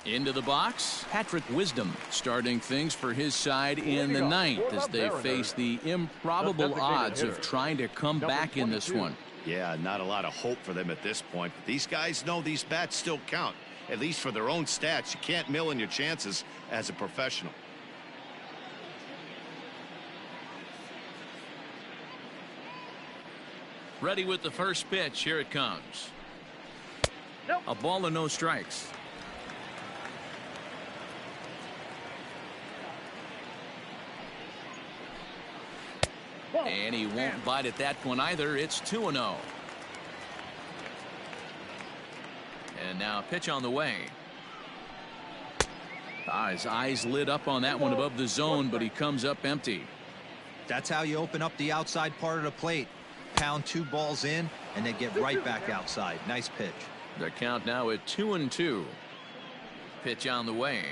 Into the box, Patrick Wisdom starting things for his side in the ninth as they face the improbable odds of trying to come back in this one. Yeah, not a lot of hope for them at this point. But these guys know these bats still count, at least for their own stats. You can't mill in your chances as a professional. Ready with the first pitch. Here it comes. A ball and no strikes. And he won't bite at that one either. It's 2-0. And now a pitch on the way. His eyes lit up on that one above the zone, but he comes up empty. That's how you open up the outside part of the plate. Pound 2 balls in, and they get right back outside. Nice pitch. The count now at 2-2. Pitch on the way.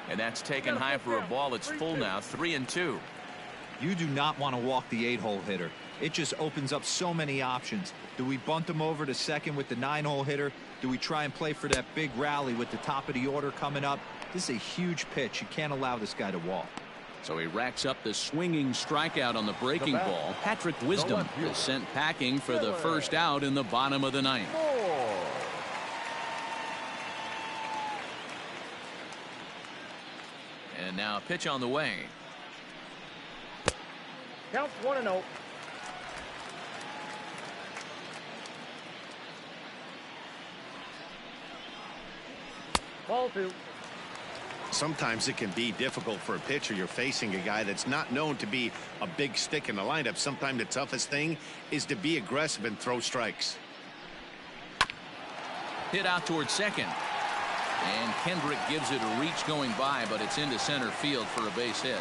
And that's taken high for a ball. It's full now. 3-2. You do not want to walk the 8-hole hitter. It just opens up so many options. Do we bunt him over to second with the 9-hole hitter? Do we try and play for that big rally with the top of the order coming up? This is a huge pitch. You can't allow this guy to walk. So he racks up the swinging strikeout on the breaking ball. Patrick Wisdom is sent packing for the first out in the bottom of the ninth. And now a pitch on the way. Counts 1-0. Ball 2. Sometimes it can be difficult for a pitcher. You're facing a guy that's not known to be a big stick in the lineup. Sometimes the toughest thing is to be aggressive and throw strikes. Hit out towards second. And Kendrick gives it a reach going by, but it's into center field for a base hit.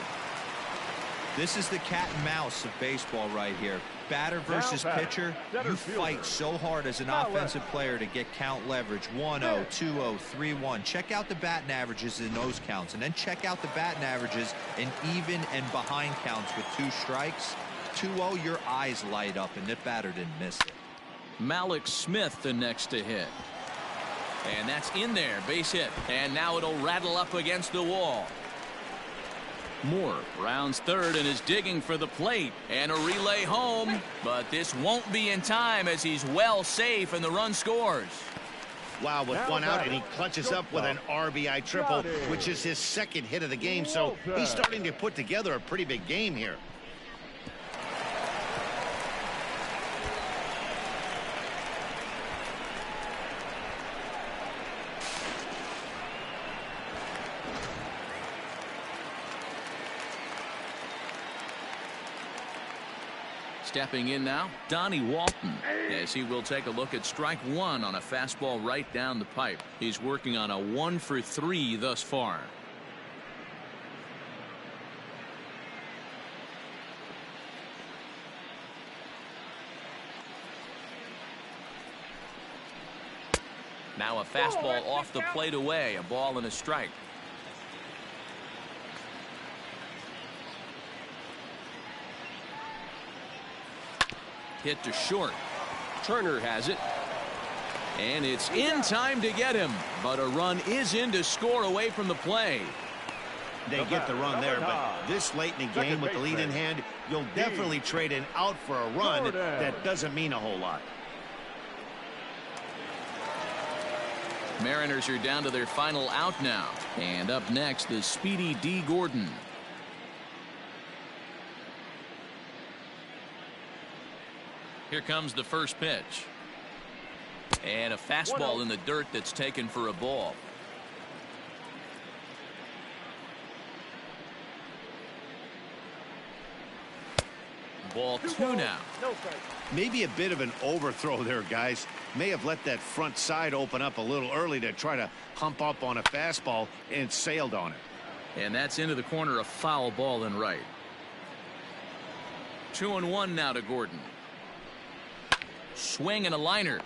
This is the cat and mouse of baseball right here. Batter versus pitcher. You fight so hard as an offensive player to get count leverage. 1-0, 2-0, 3-1. Check out the batting averages in those counts, and then check out the batting averages in even and behind counts with 2 strikes. 2-0, your eyes light up, and the batter didn't miss it. Malik Smith the next to hit. And that's in there, base hit. And now it'll rattle up against the wall. Moore rounds third and is digging for the plate, and a relay home, but this won't be in time as he's well safe and the run scores. Wow, with one out, and he clutches up with an RBI triple, which is his second hit of the game, so he's starting to put together a pretty big game here. Stepping in now, Donnie Walton, as he will take a look at strike 1 on a fastball right down the pipe. He's working on a 1 for 3 thus far. Now a fastball off the plate away, a ball and a strike. Hit to short. Turner has it. And it's in time to get him. But a run is in to score away from the play. They get the run there, but this late in the game with the lead in hand, you'll definitely trade an out for a run. That doesn't mean a whole lot. Mariners are down to their final out now. And up next, the speedy D. Gordon. Here comes the first pitch. And a fastball in the dirt that's taken for a ball. Ball 2 now. Maybe a bit of an overthrow there, guys. May have let that front side open up a little early to try to hump up on a fastball and sailed on it. And that's into the corner, a foul ball and right. 2-1 now to Gordon. Swing and a liner.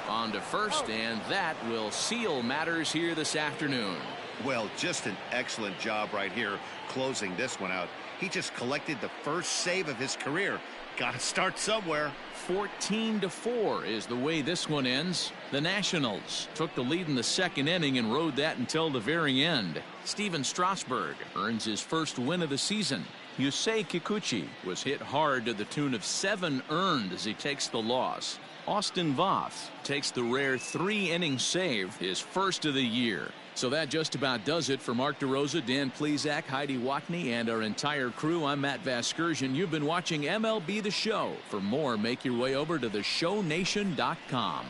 On to first, and that will seal matters here this afternoon. Well, just an excellent job right here closing this one out. He just collected the first save of his career. Got to start somewhere. 14-4 is the way this one ends. The Nationals took the lead in the second inning and rode that until the very end. Steven Strasburg earns his first win of the season. Kikuchi was hit hard to the tune of 7 earned as he takes the loss. Austin Voth takes the rare 3-inning save, his first of the year. So that just about does it for Mark DeRosa, Dan Plesac, Heidi Watney, and our entire crew. I'm Matt Vasgersian. You've been watching MLB The Show. For more, make your way over to theshownation.com.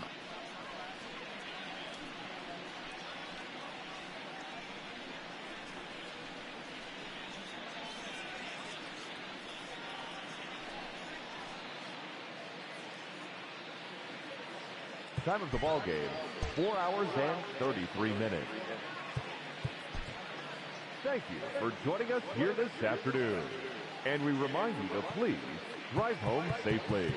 Time of the ball game, 4 hours and 33 minutes. Thank you for joining us here this afternoon. And we remind you to please drive home safely.